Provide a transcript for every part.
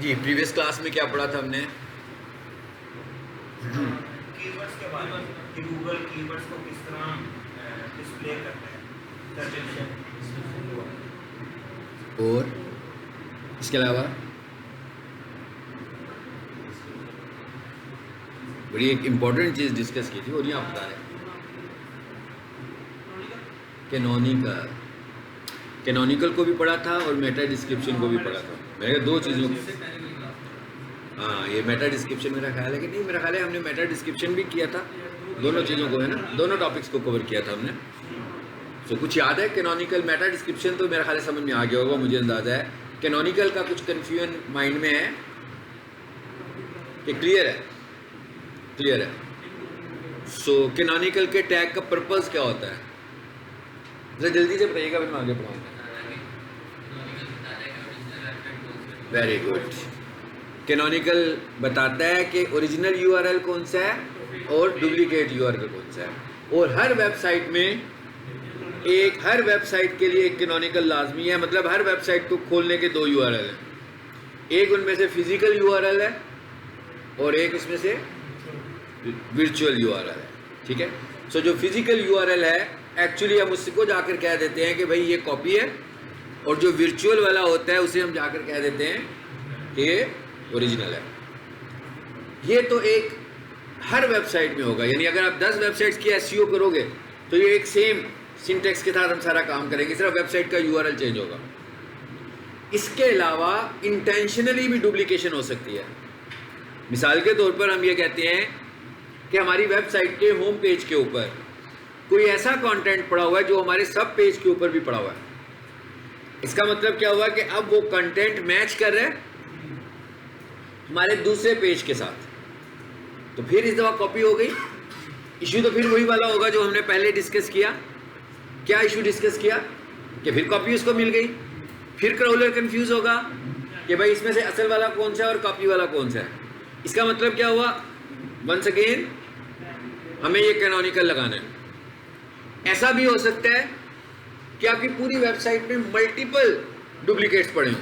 जी previous class में क्या पढ़ा था हमने? कीवर्ड्स के बारे में कि गूगल कीवर्ड्स को किस तरह डिस्प्ले करता है। और इसके अलावा बड़ी एक इम्पॉर्टेंट चीज़ डिस्कस की थी और ये आप बता रहे कैनोनिकल को भी पढ़ा था और मेटा डिस्क्रिप्शन को भी पढ़ा था। मैंने कहा दो चीज़ों हाँ ये मेटा डिस्क्रिप्शन मेरा ख्याल है कि नहीं, मेरा ख्याल है हमने मेटा डिस्क्रिप्शन भी किया था, दोनों चीज़ों को है ना, दोनों टॉपिक्स को कवर किया था हमने। तो कुछ याद है? कैनोनिकल मेटा डिस्क्रिप्शन तो मेरा ख्याल है समझ में आ गया होगा, मुझे अंदाज़ा है। कैनोनिकल का कुछ कन्फ्यूजन माइंड में है कि क्लियर है? क्लियर है। सो कैनोनिकल के टैग का पर्पस क्या होता है? जरा जल्दी से बताइएगा, फिर मैं आगे पढ़ाऊँगा। Very good. कैनोनिकल बताता है कि ओरिजिनल यूआरएल कौन सा है और डुप्लीकेट यूआरएल कौन सा है, और हर वेबसाइट में हर वेबसाइट के लिए एक कैनोनिकल लाजमी है। मतलब हर वेबसाइट को खोलने के दो यूआरएल हैं, एक उनमें से फिजिकल यूआरएल है और एक उसमें से वर्चुअल यूआरएल है। ठीक है। सो जो फिजिकल यूआरएल है एक्चुअली हम उसको जाकर कह देते हैं कि भाई ये कॉपी है, और जो वर्चुअल वाला होता है उसे हम जाकर कह देते हैं कि ये ओरिजिनल है। ये तो एक हर वेबसाइट में होगा, यानी अगर आप 10 वेबसाइट्स की एसईओ करोगे तो ये एक सेम सिंटेक्स के साथ हम सारा काम करेंगे, सिर्फ वेबसाइट का यूआरएल चेंज होगा। इसके अलावा इंटेंशनली भी डुप्लीकेशन हो सकती है। मिसाल के तौर पर हम ये कहते हैं कि हमारी वेबसाइट के होम पेज के ऊपर कोई ऐसा कंटेंट पड़ा हुआ है जो हमारे सब पेज के ऊपर भी पड़ा हुआ है। इसका मतलब क्या हुआ कि अब वो कंटेंट मैच कर रहा है हमारे दूसरे पेज के साथ, तो फिर इस दफा कॉपी हो गई। इशू तो फिर वही वाला होगा जो हमने पहले डिस्कस किया। क्या इशू डिस्कस किया कि फिर कॉपी उसको मिल गई, फिर क्राउलर कंफ्यूज होगा कि भाई इसमें से असल वाला कौन सा है और कॉपी वाला कौन सा है। इसका मतलब क्या हुआ? वंस अगेन हमें ये कैनोनिकल लगाना है। ऐसा भी हो सकता है कि आपकी पूरी वेबसाइट में मल्टीपल डुप्लीकेट्स पड़े हों,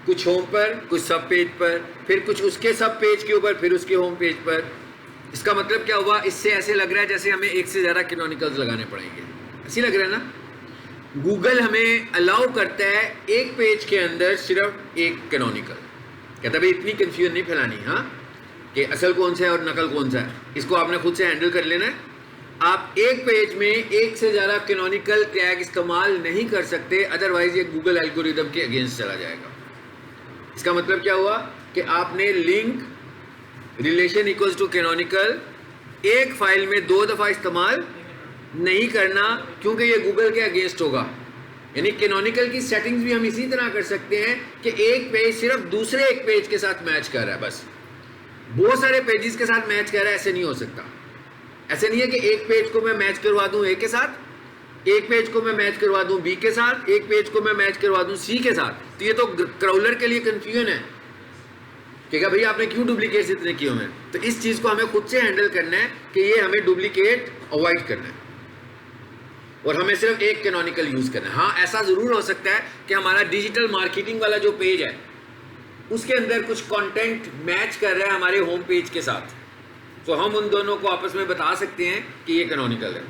कुछ होम पर, कुछ सब पेज पर, फिर कुछ उसके सब पेज के ऊपर, फिर उसके होम पेज पर। इसका मतलब क्या हुआ? इससे ऐसे लग रहा है जैसे हमें एक से ज़्यादा कैनोनिकल्स लगाने पड़ेंगे। ऐसी लग रहा है ना। गूगल हमें अलाउ करता है एक पेज के अंदर सिर्फ एक कैनोनिकल। कहता है भाई इतनी कन्फ्यूजन नहीं फैलानी, हाँ, कि असल कौन सा है और नकल कौन सा है, इसको आपने खुद से हैंडल कर लेना है। आप एक पेज में एक से ज़्यादा कैनोनिकल टैग इस्तेमाल नहीं कर सकते, अदरवाइज ये गूगल एल्गोरिदम के अगेंस्ट चला जाएगा। इसका मतलब क्या हुआ कि आपने link relation equals to canonical एक फाइल में 2 दफ़ा इस्तेमाल नहीं करना, क्योंकि ये गूगल के अगेंस्ट होगा। यानी कैनोनिकल की सेटिंग्स भी हम इसी तरह कर सकते हैं कि एक पेज सिर्फ दूसरे एक पेज के साथ मैच कर रहा है, बस बहुत सारे पेजेस के साथ मैच कर रहा है, ऐसे नहीं हो सकता। ऐसे नहीं है कि एक पेज को मैं मैच करवा दूं ए के साथ, एक पेज को मैं मैच करवा दूं बी के साथ, एक पेज को मैं मैच करवा दूं सी के साथ। तो ये तो क्राउलर के लिए कंफ्यूजन है कि भाई आपने क्यों डुप्लीकेट्स इतने किए हुए हैं। तो इस चीज़ को हमें खुद से हैंडल करना है कि ये हमें डुप्लीकेट अवॉइड करना है और हमें सिर्फ एक कैनोनिकल यूज़ करना है। हाँ, ऐसा ज़रूर हो सकता है कि हमारा डिजिटल मार्केटिंग वाला जो पेज है उसके अंदर कुछ कंटेंट मैच कर रहा है हमारे होम पेज के साथ, तो हम उन दोनों को आपस में बता सकते हैं कि ये कैनोनिकल है।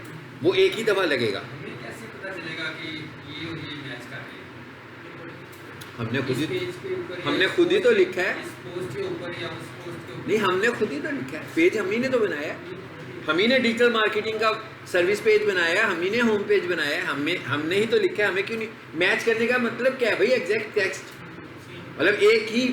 वो एक ही दफ़ा लगेगा। कैसे पता चलेगा कि ये और ये मैच कर रहे हैं? हमने खुद ही तो लिखा है। इस पोस्ट के ऊपर या उस पोस्ट के ऊपर? नहीं, हमने खुद ही तो लिखा है। पेज हम ही ने तो बनाया है, हम ही ने डिजिटल मार्केटिंग का सर्विस पेज बनाया है, हम ही ने होम पेज बनाया है, हमने ही तो लिखा है। हमें क्यों नहीं मैच करने का मतलब क्या है भाई? एग्जैक्ट टेक्स्ट, मतलब एक ही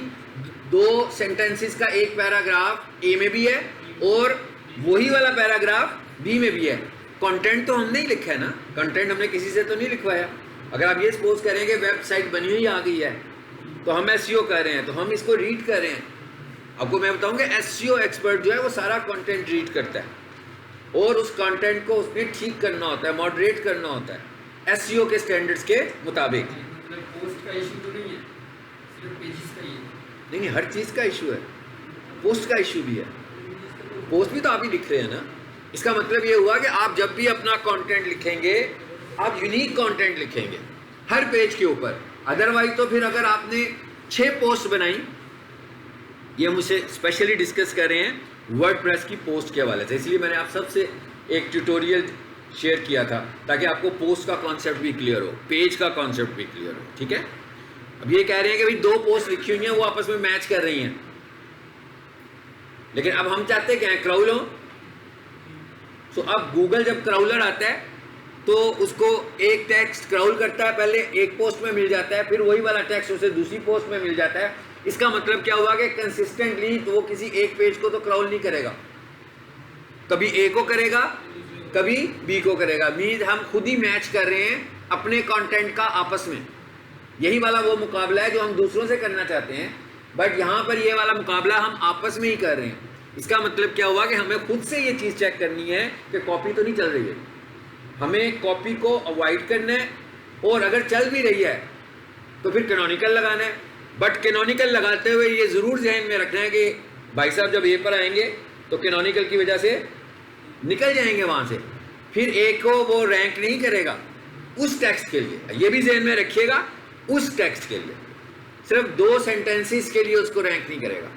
2 सेंटेंसेस का एक पैराग्राफ ए में भी है और वही वाला पैराग्राफ बी में भी है। कंटेंट तो हमने ही लिखा है ना, कंटेंट हमने किसी से तो नहीं लिखवाया। अगर आप ये सपोज करेंगे वेबसाइट बनी हुई आ गई है तो हम एसईओ कर रहे हैं, तो हम इसको रीड कर रहे हैं। आपको मैं बताऊंगा एसईओ एक्सपर्ट जो है वो सारा कंटेंट रीड करता है और उस कंटेंट को उसने ठीक करना होता है, मॉडरेट करना होता है एसईओ के स्टैंडर्ड्स के मुताबिक। मतलब पोस्ट का इशू तो नहीं है, सिर्फ पेजेस का ही है? नहीं, हर चीज़ का इशू है, पोस्ट का इशू भी है। पोस्ट भी तो आप ही लिख रहे हैं ना। इसका मतलब ये हुआ कि आप जब भी अपना कंटेंट लिखेंगे आप यूनिक कंटेंट लिखेंगे हर पेज के ऊपर। अदरवाइज तो फिर अगर आपने 6 पोस्ट बनाई, ये मुझसे स्पेशली डिस्कस कर रहे हैं वर्डप्रेस की पोस्ट के हवाले से, इसलिए मैंने आप सबसे एक ट्यूटोरियल शेयर किया था ताकि आपको पोस्ट का कॉन्सेप्ट भी क्लियर हो, पेज का कॉन्सेप्ट भी क्लियर हो, ठीक है। अब ये कह रहे हैं कि भाई 2 पोस्ट लिखी हुई हैं वो आपस में मैच कर रही हैं, लेकिन अब हम चाहते क्या है, क्राउल हो। तो अब गूगल जब क्राउलर आता है तो उसको एक टेक्स्ट क्राउल करता है, पहले एक पोस्ट में मिल जाता है, फिर वही वाला टेक्स्ट उसे दूसरी पोस्ट में मिल जाता है। इसका मतलब क्या हुआ कि कंसिस्टेंटली तो वो किसी एक पेज को तो क्राउल नहीं करेगा, कभी ए को करेगा कभी बी को करेगा। मीन्स हम खुद ही मैच कर रहे हैं अपने कंटेंट का आपस में, यही वाला वो मुकाबला है जो हम दूसरों से करना चाहते हैं, बट यहाँ पर ये वाला मुकाबला हम आपस में ही कर रहे हैं। इसका मतलब क्या हुआ कि हमें खुद से ये चीज़ चेक करनी है कि कॉपी तो नहीं चल रही है, हमें कॉपी को अवॉइड करना है, और अगर चल भी रही है तो फिर कैनोनिकल लगाना है। बट कैनोनिकल लगाते हुए ये ज़रूर ध्यान में रखना है कि भाई साहब जब ए पर आएंगे तो कैनोनिकल की वजह से निकल जाएंगे वहाँ से, फिर ए को वो रैंक नहीं करेगा उस टेक्स्ट के लिए, ये भी ध्यान में रखिएगा, उस टेक्स्ट के लिए सिर्फ 2 सेंटेंसेस के लिए उसको रैंक नहीं करेगा,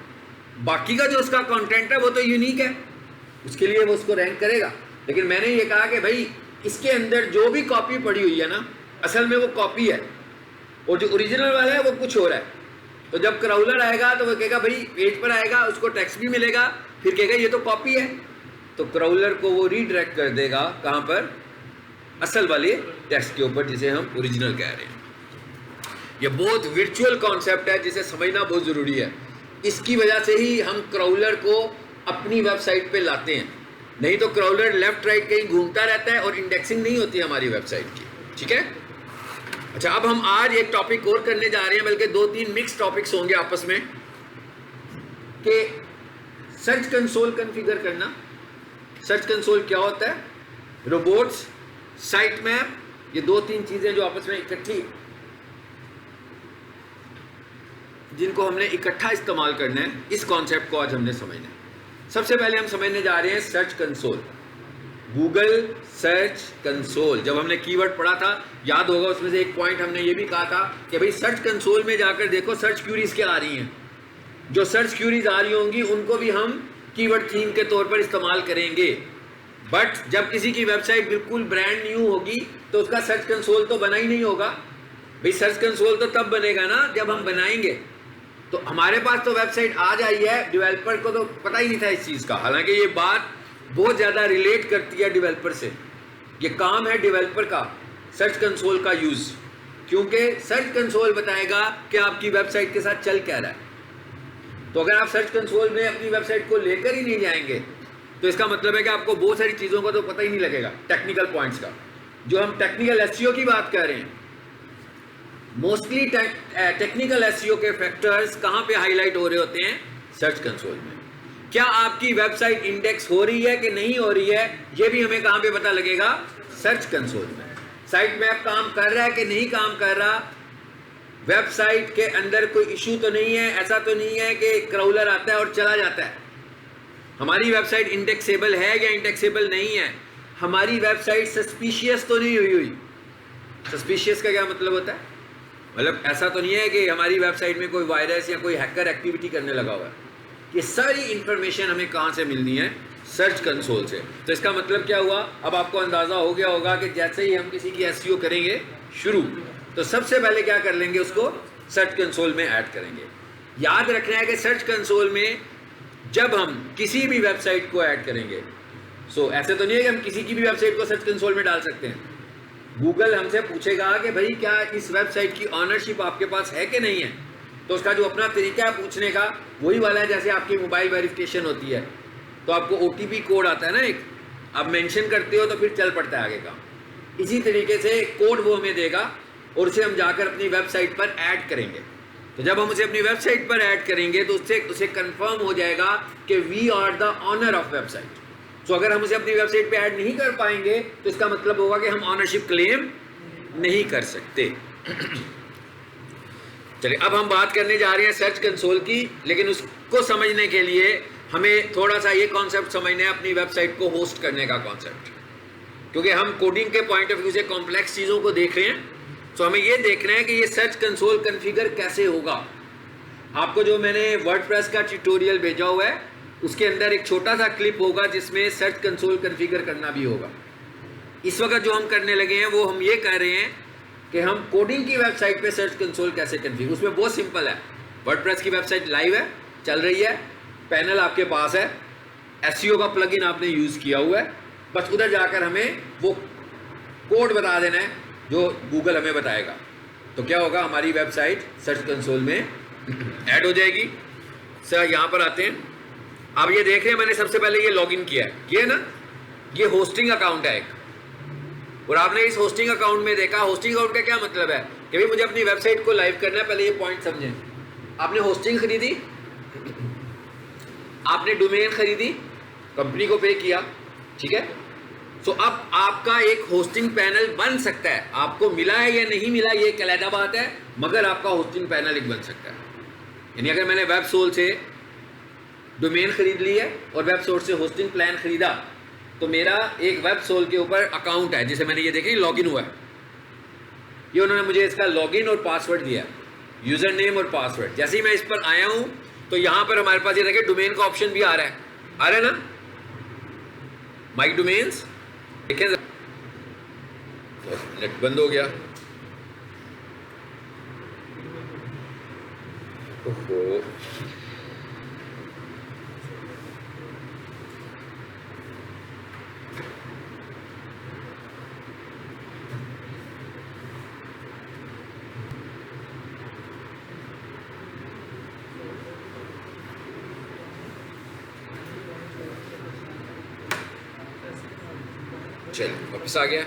बाकी का जो उसका कंटेंट है वो तो यूनिक है, उसके लिए वो उसको रैंक करेगा। लेकिन मैंने ये कहा कि भाई इसके अंदर जो भी कॉपी पड़ी हुई है ना, असल में वो कॉपी है, और जो ओरिजिनल वाला है वो कुछ हो रहा है। तो जब क्राउलर आएगा तो वो कहेगा भाई पेज पर आएगा, उसको टेक्स्ट भी मिलेगा, फिर कहेगा ये तो कॉपी है, तो क्राउलर को वो रीडायरेक्ट कर देगा कहाँ पर, असल वाले टेक्स्ट के ऊपर, जिसे हम ओरिजिनल कह रहे हैं। ये बहुत वर्चुअल कॉन्सेप्ट है जिसे समझना बहुत ज़रूरी है। इसकी वजह से ही हम क्राउलर को अपनी वेबसाइट पे लाते हैं, नहीं तो क्राउलर लेफ्ट राइट कहीं घूमता रहता है और इंडेक्सिंग नहीं होती हमारी वेबसाइट की, ठीक है। अच्छा, अब हम आज एक टॉपिक और करने जा रहे हैं, बल्कि 2-3 मिक्स टॉपिक्स होंगे आपस में, कि सर्च कंसोल कॉन्फ़िगर करना। सर्च कंसोल क्या होता है, रोबोट्स, साइट मैप, ये 2-3 चीज़ें जो आपस में इकट्ठी, जिनको हमने इकट्ठा इस्तेमाल करना है, इस कॉन्सेप्ट को आज हमने समझना है। सबसे पहले हम समझने जा रहे हैं search console, Google search console. जब हमने कीवर्ड पढ़ा था, याद होगा उसमें से एक पॉइंट हमने ये भी कहा था कि भाई सर्च कंसोल में जाकर देखो सर्च क्यूरीज क्या आ रही हैं, जो सर्च क्यूरीज आ रही होंगी उनको भी हम कीवर्ड थीम के तौर पर इस्तेमाल करेंगे। बट जब किसी की वेबसाइट बिल्कुल ब्रांड न्यू होगी तो उसका सर्च कंसोल तो बना ही नहीं होगा। भाई सर्च कंसोल तो तब बनेगा ना जब हम बनाएंगे। तो हमारे पास तो वेबसाइट आज आई है, डेवलपर को तो पता ही नहीं था इस चीज़ का, हालांकि ये बात बहुत ज़्यादा रिलेट करती है डेवलपर से। ये काम है डेवलपर का, सर्च कंसोल का यूज़, क्योंकि सर्च कंसोल बताएगा कि आपकी वेबसाइट के साथ चल क्या रहा है। तो अगर आप सर्च कंसोल में अपनी वेबसाइट को लेकर ही नहीं जाएंगे तो इसका मतलब है कि आपको बहुत सारी चीज़ों का तो पता ही नहीं लगेगा, टेक्निकल पॉइंट्स का। जो हम टेक्निकल एसईओ की बात कर रहे हैं, मोस्टली टेक्निकल एसईओ के फैक्टर्स कहाँ पे हाईलाइट हो रहे होते हैं, सर्च कंसोल में। क्या आपकी वेबसाइट इंडेक्स हो रही है कि नहीं हो रही है, ये भी हमें कहाँ पे पता लगेगा, सर्च कंसोल में। साइट मैप काम कर रहा है कि नहीं काम कर रहा, वेबसाइट के अंदर कोई इशू तो नहीं है, ऐसा तो नहीं है कि क्राउलर आता है और चला जाता है, हमारी वेबसाइट इंडेक्सेबल है या इंडेक्सेबल नहीं है, हमारी वेबसाइट सस्पिशियस तो नहीं हुई। सस्पिशियस का क्या मतलब होता है, मतलब ऐसा तो नहीं है कि हमारी वेबसाइट में कोई वायरस या कोई हैकर एक्टिविटी करने लगा हुआ है। ये सारी इंफॉर्मेशन हमें कहाँ से मिलनी है, सर्च कंसोल से। तो इसका मतलब क्या हुआ, अब आपको अंदाज़ा हो गया होगा कि जैसे ही हम किसी की एसईओ करेंगे शुरू, तो सबसे पहले क्या कर लेंगे, उसको सर्च कंसोल में ऐड करेंगे। याद रखना है कि सर्च कंसोल में जब हम किसी भी वेबसाइट को ऐड करेंगे, ऐसे तो नहीं है कि हम किसी की भी वेबसाइट को सर्च कंसोल में डाल सकते हैं। गूगल हमसे पूछेगा कि भाई क्या इस वेबसाइट की ऑनरशिप आपके पास है कि नहीं है, तो उसका जो अपना तरीका है पूछने का वही वाला है जैसे आपकी मोबाइल वेरिफिकेशन होती है, तो आपको OTP कोड आता है ना एक, आप मेंशन करते हो तो फिर चल पड़ता है आगे का। इसी तरीके से कोड वो हमें देगा और उसे हम जाकर अपनी वेबसाइट पर ऐड करेंगे। तो जब हम उसे अपनी वेबसाइट पर ऐड करेंगे तो उससे उसे कंफर्म हो जाएगा कि we are the owner of website. तो अगर हम उसे अपनी वेबसाइट पे ऐड नहीं कर पाएंगे तो इसका मतलब होगा कि हम ऑनरशिप क्लेम नहीं कर सकते। चलिए अब हम बात करने जा रहे हैं सर्च कंसोल की, लेकिन उसको समझने के लिए हमें थोड़ा सा ये कॉन्सेप्ट समझना है, अपनी वेबसाइट को होस्ट करने का कॉन्सेप्ट। क्योंकि हम कोडिंग के पॉइंट ऑफ व्यू से कॉम्प्लेक्स चीज़ों को देख रहे हैं, तो हमें ये देखना है कि ये सर्च कंसोल कॉन्फ़िगर कैसे होगा। आपको जो मैंने वर्डप्रेस का ट्यूटोरियल भेजा हुआ है उसके अंदर एक छोटा सा क्लिप होगा जिसमें सर्च कंसोल कॉन्फ़िगर करना भी होगा। इस वक्त जो हम करने लगे हैं वो हम ये कर रहे हैं कि हम कोडिंग की वेबसाइट पे सर्च कंसोल कैसे कॉन्फ़िगर, उसमें बहुत सिंपल है। वर्डप्रेस की वेबसाइट लाइव है, चल रही है, पैनल आपके पास है, एसईओ का प्लगइन आपने यूज़ किया हुआ है, बस उधर जाकर हमें वो कोड बता देना है जो गूगल हमें बताएगा। तो क्या होगा, हमारी वेबसाइट सर्च कंसोल में ऐड हो जाएगी। सर यहाँ पर आते हैं, आप ये देख रहे हैं मैंने सबसे पहले ये लॉगिन किया है, ये ना ये होस्टिंग अकाउंट है एक, और आपने इस होस्टिंग अकाउंट में देखा, होस्टिंग अकाउंट का क्या मतलब है कि भाई मुझे अपनी वेबसाइट को लाइव करना है। पहले ये पॉइंट समझें, आपने होस्टिंग खरीदी, आपने डोमेन खरीदी, कंपनी को पे किया, ठीक है। तो अब आपका एक होस्टिंग पैनल बन सकता है, आपको मिला है या नहीं मिला ये एक अलग बात है, मगर आपका होस्टिंग पैनल एक बन सकता है। यानी अगर मैंने वेबसोल से डोमेन खरीद ली है और वेबसोल से होस्टिंग प्लान खरीदा, तो मेरा एक वेबसोल के ऊपर अकाउंट है जिसे मैंने ये देखें लॉगिन हुआ है, ये उन्होंने मुझे इसका लॉगिन और पासवर्ड दिया, यूजर नेम और पासवर्ड। जैसे ही मैं इस पर आया हूं तो यहां पर हमारे पास ये देखें डोमेन का ऑप्शन भी आ रहा है ना, माई डोमेन्स, देखें नेट बंद हो गया। ओहो, चलो वापस आ गया,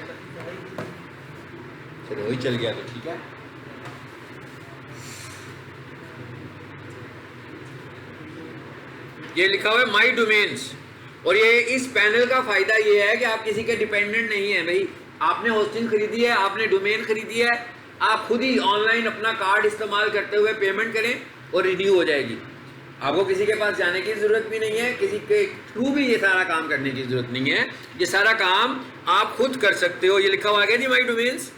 चलो वही चल गया तो ठीक है। ये लिखा हुआ है माई डोमेन्स, और ये इस पैनल का फायदा ये है कि आप किसी के डिपेंडेंट नहीं है। भाई आपने होस्टिंग खरीदी है, आपने डोमेन खरीदी है, आप खुद ही ऑनलाइन अपना कार्ड इस्तेमाल करते हुए पेमेंट करें और रिन्यू हो जाएगी। आपको किसी के पास जाने की ज़रूरत भी नहीं है, किसी के थ्रू भी ये सारा काम करने की ज़रूरत नहीं है, ये सारा काम आप खुद कर सकते हो। ये लिखा हुआ है जी माई डोमेन्स,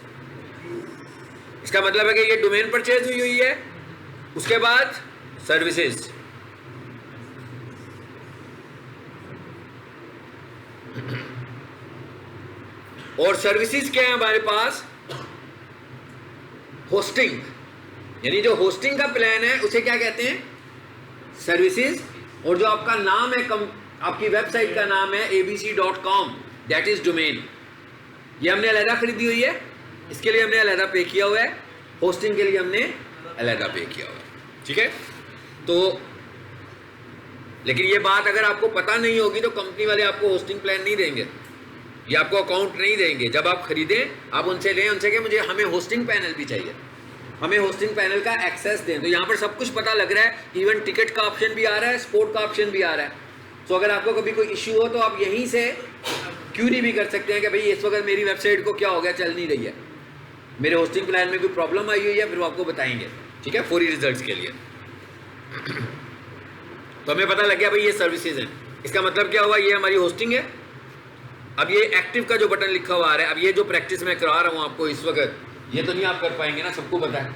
इसका मतलब है कि ये डोमेन परचेज हुई है। उसके बाद सर्विसेज, और सर्विसेज क्या है हमारे पास, होस्टिंग, यानी जो होस्टिंग का प्लान है उसे क्या कहते हैं, सर्विसेज। और जो आपका नाम है, आपकी वेबसाइट का नाम है abc.com, दैट इज डोमेन, ये हमने अलहदा खरीदी हुई है, इसके लिए हमने अलहदा पे किया हुआ है, होस्टिंग के लिए हमने अलहदा पे किया हुआ है, ठीक है। तो लेकिन ये बात अगर आपको पता नहीं होगी तो कंपनी वाले आपको होस्टिंग प्लान नहीं देंगे, ये आपको अकाउंट नहीं देंगे। जब आप खरीदें आप उनसे लें, उनसे कहें मुझे हमें होस्टिंग पैनल भी चाहिए, हमें होस्टिंग पैनल का एक्सेस दें। तो यहाँ पर सब कुछ पता लग रहा है, इवन टिकट का ऑप्शन भी आ रहा है, स्पोर्ट का ऑप्शन भी आ रहा है। तो अगर आपको कभी कोई इशू हो तो आप यहीं से क्यूरी भी कर सकते हैं कि भाई इस वक्त मेरी वेबसाइट को क्या हो गया, चल नहीं रही है, मेरे होस्टिंग प्लान में कोई प्रॉब्लम आई हुई है, फिर वो आपको बताएंगे, ठीक है, फौरी रिजल्ट्स के लिए। तो हमें पता लग गया भाई ये सर्विसेज हैं, इसका मतलब क्या हुआ, ये हमारी होस्टिंग है। अब ये एक्टिव का जो बटन लिखा हुआ आ रहा है, अब ये जो प्रैक्टिस मैं करा रहा हूँ आपको इस वक्त, ये तो नहीं आप कर पाएंगे ना, सबको पता है।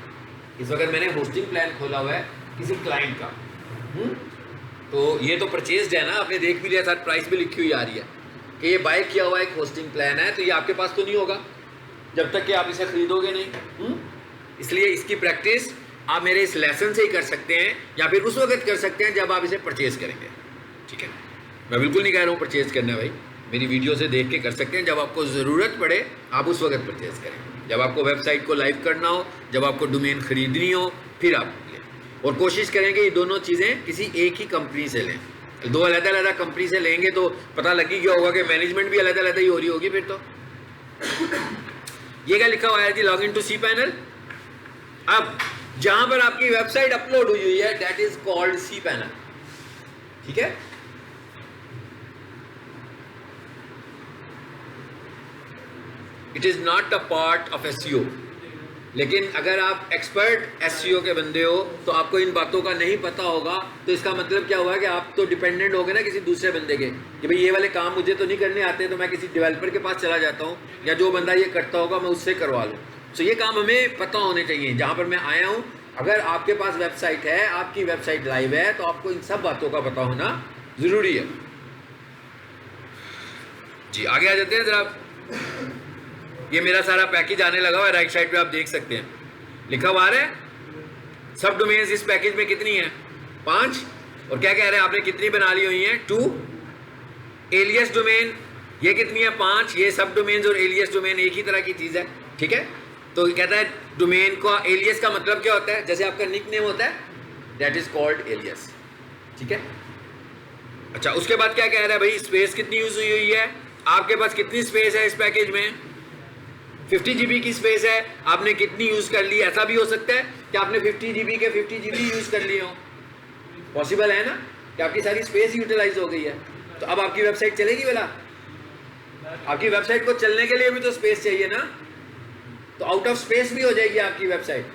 इस वक्त मैंने होस्टिंग प्लान खोला हुआ है किसी क्लाइंट का, तो ये तो परचेज्ड है ना, आपने देख भी लिया, साथ प्राइस भी लिखी हुई आ रही है कि ये बाय किया हुआ एक होस्टिंग प्लान है। तो ये आपके पास तो नहीं होगा जब तक कि आप इसे खरीदोगे नहीं। इसलिए इसकी प्रैक्टिस आप मेरे इस लेसन से ही कर सकते हैं, या फिर उस वक्त कर सकते हैं जब आप इसे परचेज़ करेंगे, ठीक है। मैं बिल्कुल नहीं कह रहा हूँ परचेज़ करना, भाई मेरी वीडियो से देख के कर सकते हैं, जब आपको ज़रूरत पड़े आप उस वक्त परचेज़ करें, जब आपको वेबसाइट को लाइव करना हो, जब आपको डोमेन खरीदनी हो, फिर आप लें। और कोशिश करें कि ये दोनों चीज़ें किसी एक ही कंपनी से लें। दो अलग-अलग कंपनी से लेंगे तो पता लग ही गया होगा कि मैनेजमेंट भी अलग-अलग ही हो रही होगी फिर तो। ये क्या लिखा हुआ है जी, log in to cPanel. अब जहां पर आपकी वेबसाइट अपलोड हुई है that is called cPanel, ठीक है। It is not a part of SEO, लेकिन अगर आप एक्सपर्ट एसईओ के बंदे हो तो आपको इन बातों का नहीं पता होगा, तो इसका मतलब क्या हुआ कि आप तो डिपेंडेंट हो गए ना किसी दूसरे बंदे के, कि भाई ये वाले काम मुझे तो नहीं करने आते, तो मैं किसी डेवलपर के पास चला जाता हूँ, या जो बंदा ये करता होगा मैं उससे करवा लूँ। तो ये काम हमें पता होने चाहिए। जहाँ पर मैं आया हूँ अगर आपके पास वेबसाइट है, आपकी वेबसाइट लाइव है, तो आपको इन सब बातों का पता होना ज़रूरी है। जी आगे आ जाते हैं जरा। ये मेरा सारा पैकेज आने लगा हुआ है, राइट साइड पे आप देख सकते हैं, लिखा हुआ है सब डोमेन्स इस पैकेज में कितनी है, 5। और क्या कह रहे हैं आपने कितनी बना ली हुई हैं, 2। एलियस डोमेन ये कितनी है, 5। ये सब डोमेन्स और एलियस डोमेन एक ही तरह की चीज़ है, ठीक है। तो कहता है डोमेन का एलियस का मतलब क्या होता है, जैसे आपका निक नेम होता है, दैट इज कॉल्ड एलियस, ठीक है। अच्छा उसके बाद क्या कह रहा है भाई, स्पेस कितनी यूज हुई है, आपके पास कितनी स्पेस है इस पैकेज में, 50 GB की स्पेस है, आपने कितनी यूज कर ली। ऐसा भी हो सकता है कि आपने 50 GB के 50 GB यूज कर लिए हो, पॉसिबल है ना कि आपकी सारी स्पेस यूटिलाइज हो गई है। तो अब आपकी वेबसाइट चलेगी बेला, आपकी वेबसाइट को चलने के लिए भी तो स्पेस चाहिए ना, तो आउट ऑफ स्पेस भी हो जाएगी आपकी वेबसाइट।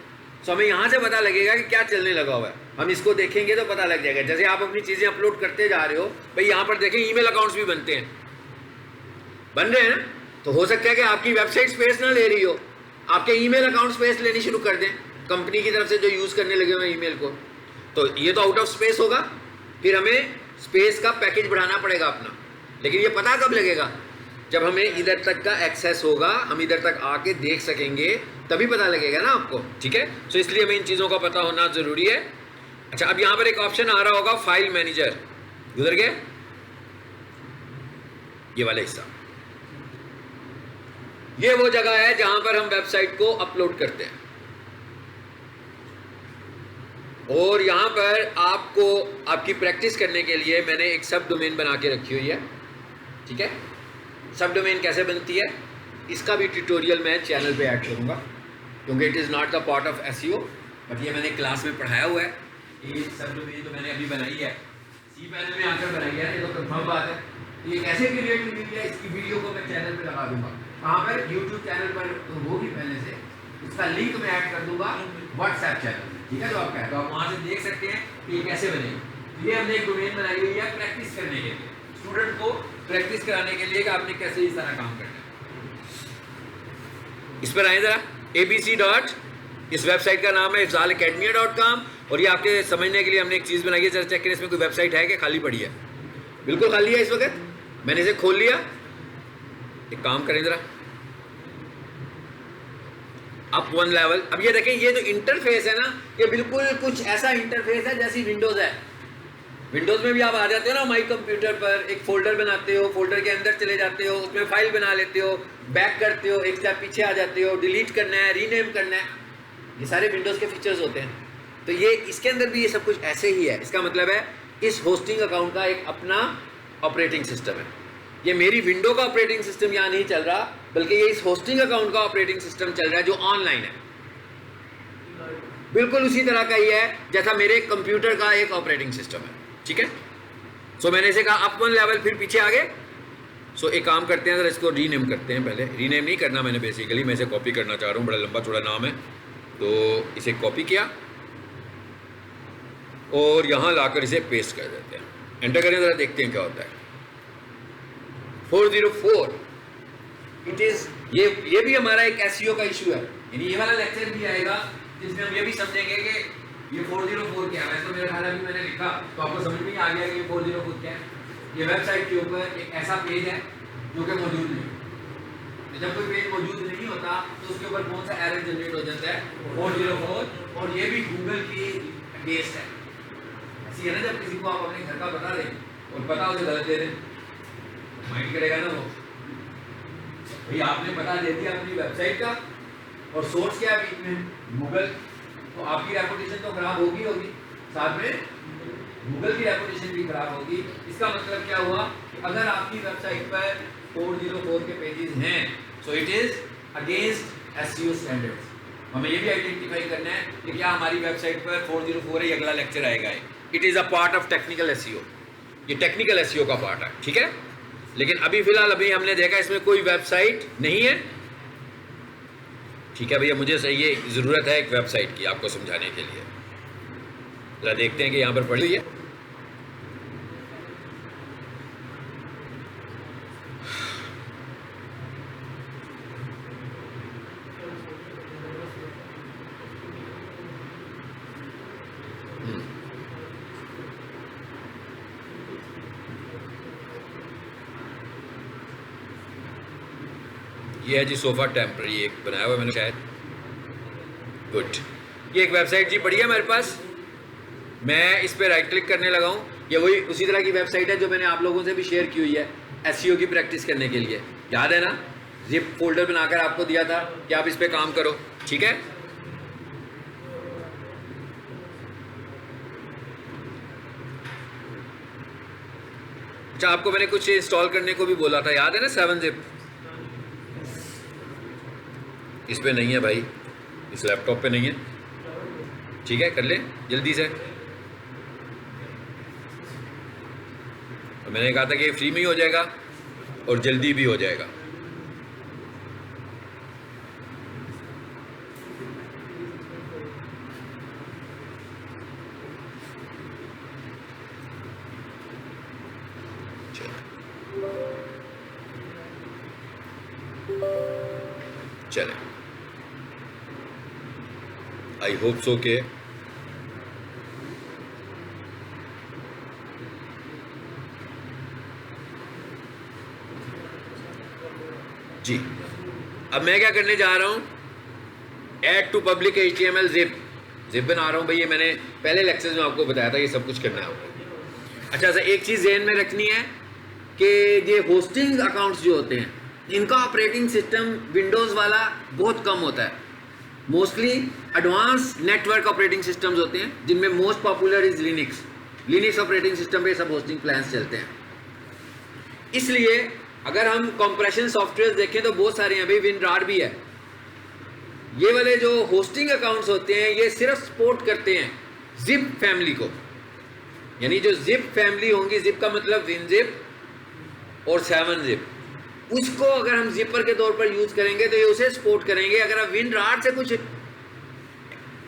सो हमें यहाँ से पता लगेगा कि क्या चलने लगा हुआ है, हम इसको देखेंगे तो पता लग जाएगा। जैसे आप अपनी चीज़ें अपलोड करते जा रहे हो भाई, यहाँ पर देखें ईमेल अकाउंट्स भी बनते हैं, बन रहे हैं ना, तो हो सकता है कि आपकी वेबसाइट स्पेस ना ले रही हो, आपके ईमेल अकाउंट स्पेस लेनी शुरू कर दें कंपनी की तरफ से जो यूज़ करने लगे हुए ईमेल को, तो ये तो आउट ऑफ स्पेस होगा। फिर हमें स्पेस का पैकेज बढ़ाना पड़ेगा अपना, लेकिन ये पता कब लगेगा, जब हमें इधर तक का एक्सेस होगा, हम इधर तक आके देख सकेंगे, तभी पता लगेगा ना आपको, ठीक है। तो इसलिए हमें इन चीज़ों का पता होना ज़रूरी है। अच्छा अब यहाँ पर एक ऑप्शन आ रहा होगा फाइल मैनेजर, गुजर गए ये वाला हिस्सा, ये वो जगह है जहां पर हम वेबसाइट को अपलोड करते हैं। और यहां पर आपको आपकी प्रैक्टिस करने के लिए मैंने एक सब डोमेन बना के रखी हुई है, ठीक है। सब डोमेन कैसे बनती है इसका भी ट्यूटोरियल मैं चैनल पे ऐड करूंगा, क्योंकि it is not the part of SEO, but ये मैंने क्लास में पढ़ाया हुआ है। ये सब डोमेन तो मैंने अभी बनाई है, सी पैनल में आकर बनाई है, ये तो कंफर्म बात है। ये कैसे क्रिएट हुई है, इसकी वीडियो को मैं चैनल पे लगा दूंगा, कहाँ पर, यूट्यूब चैनल पर तो वो भी पहले से, इसका लिंक मैं ऐड कर दूंगा व्हाट्सएप चैनल, ठीक है। तो आप तो आप वहाँ से देख सकते हैं कि ये कैसे बनेगी। ये हमने एक डोमेन बनाई हुई है प्रैक्टिस करने के लिए, स्टूडेंट को प्रैक्टिस कराने के लिए कि आपने कैसे ये सारा काम करना है। इस पर आए जरा, abc. इस वेबसाइट का नाम है ifzalacademia.com, और ये आपके समझने के लिए हमने एक चीज़ बनाई है, जरा चेक करें इसमें कोई वेबसाइट है कि खाली पड़ी है। बिल्कुल खाली है इस वक्त, मैंने इसे खोल लिया। एक काम करें जरा, अप 1 लेवल। अब ये देखें, ये जो इंटरफेस है ना, ये बिल्कुल कुछ ऐसा इंटरफेस है जैसी विंडोज़ है। विंडोज़ में भी आप आ जाते हो ना माई कंप्यूटर पर, एक फोल्डर बनाते हो, फोल्डर के अंदर चले जाते हो, उसमें फाइल बना लेते हो, बैक करते हो, एक स्टेप पीछे आ जाते हो, डिलीट करना है, रीनेम करना है, ये सारे विंडोज़ के फीचर्स होते हैं। तो ये इसके अंदर भी ये सब कुछ ऐसे ही है। इसका मतलब है इस होस्टिंग अकाउंट का एक अपना ऑपरेटिंग सिस्टम है। ये मेरी विंडो का ऑपरेटिंग सिस्टम यहाँ नहीं चल रहा, बल्कि ये इस होस्टिंग अकाउंट का ऑपरेटिंग सिस्टम चल रहा है जो ऑनलाइन है। बिल्कुल उसी तरह का ही है जैसा मेरे कंप्यूटर का एक ऑपरेटिंग सिस्टम है, ठीक है। सो मैंने इसे कहा अप 1 लेवल, फिर पीछे आ गए। सो एक काम करते हैं, जरा इसको रीनेम करते हैं। पहले रीनेम नहीं करना मैंने, बेसिकली मैं इसे कॉपी करना चाह रहा हूँ, बड़ा लंबा चौड़ा नाम है, तो इसे कॉपी किया और यहाँ लाकर इसे पेस्ट कर देते हैं। एंटर करें, जरा देखते हैं क्या होता है। 404 इट इज़, ये भी हमारा एक एसईओ का इशू है, यानी ये वाला लेक्चर भी आएगा जिसमें हम ये भी समझेंगे कि ये 404 क्या है। वैसे तो मेरा ख्याल अभी मैंने लिखा तो आपको समझ में आ गया कि ये 404 क्या है। ये वेबसाइट के ऊपर एक ऐसा पेज है जो कि मौजूद नहीं, तो जब कोई पेज मौजूद नहीं होता तो उसके ऊपर कौन सा एरर जनरेट हो जाता है, 404। और ये भी गूगल की बेस्ड है। ऐसी है ना, जब किसी को आप अपने घर का पता दें और पता उसे गलत दे दें, माइंड करेगा ना वो, भाई आपने पता दे दिया अपनी वेबसाइट का और सोर्स क्या है बीच में, गूगल, तो आपकी रेपुटेशन तो खराब होगी, साथ में गूगल की रेपुटेशन भी खराब होगी। इसका मतलब क्या हुआ कि अगर आपकी वेबसाइट पर 404 के पेजेस हैं, so it is against SEO standards. हमें ये भी आइडेंटिफाई करना है कि क्या हमारी वेबसाइट पर 404 है, ये अगला लेक्चर आएगा। It is a part of technical SEO, ये टेक्निकल एसईओ का पार्ट है, ठीक है। लेकिन अभी फिलहाल अभी हमने देखा इसमें कोई वेबसाइट नहीं है, ठीक है भैया। मुझे सही ये ज़रूरत है एक वेबसाइट की आपको समझाने के लिए। जरा देखते हैं कि यहाँ पर पड़ी हुई है। ये है जी सोफ़ा टेम्पररी, एक बनाया हुआ मैंने शायद। गुड, ये एक वेबसाइट जी पड़ी है मेरे पास, मैं इस पर राइट क्लिक करने लगा हूँ। ये वही उसी तरह की वेबसाइट है जो मैंने आप लोगों से भी शेयर की हुई है एसईओ की प्रैक्टिस करने के लिए, याद है ना? जिप फोल्डर बनाकर आपको दिया था कि आप इस पर काम करो, ठीक है? अच्छा, आपको मैंने कुछ इंस्टॉल करने को भी बोला था, याद है ना? 7-zip इस पे नहीं है भाई, इस लैपटॉप पे नहीं है, ठीक है? कर ले जल्दी से। तो मैंने कहा था कि ये फ्री में ही हो जाएगा और जल्दी भी हो जाएगा। चले, आई होप सो के जी। अब मैं क्या करने जा रहा हूं, add to public HTML zip बना रहा हूं भाई। ये मैंने पहले लेक्चर में आपको बताया था, ये सब कुछ करना है। अच्छा सा एक चीज़ ज़हन में रखनी है कि ये होस्टिंग अकाउंट्स जो होते हैं इनका ऑपरेटिंग सिस्टम विंडोज़ वाला बहुत कम होता है। Mostly advance network operating systems होते हैं जिनमें most popular is Linux operating system पे सब होस्टिंग प्लान्स चलते हैं। इसलिए अगर हम कंप्रेशन सॉफ्टवेयर देखें तो बहुत सारे हैं भाई, विनरार भी है। ये वाले जो होस्टिंग अकाउंट्स होते हैं ये सिर्फ सपोर्ट करते हैं जिप फैमिली को, यानी जो जिप फैमिली होंगी, जिप का मतलब विनजिप और 7-zip, उसको अगर हम जिपर के तौर पर यूज करेंगे तो ये उसे सपोर्ट करेंगे। अगर आप विनरार से कुछ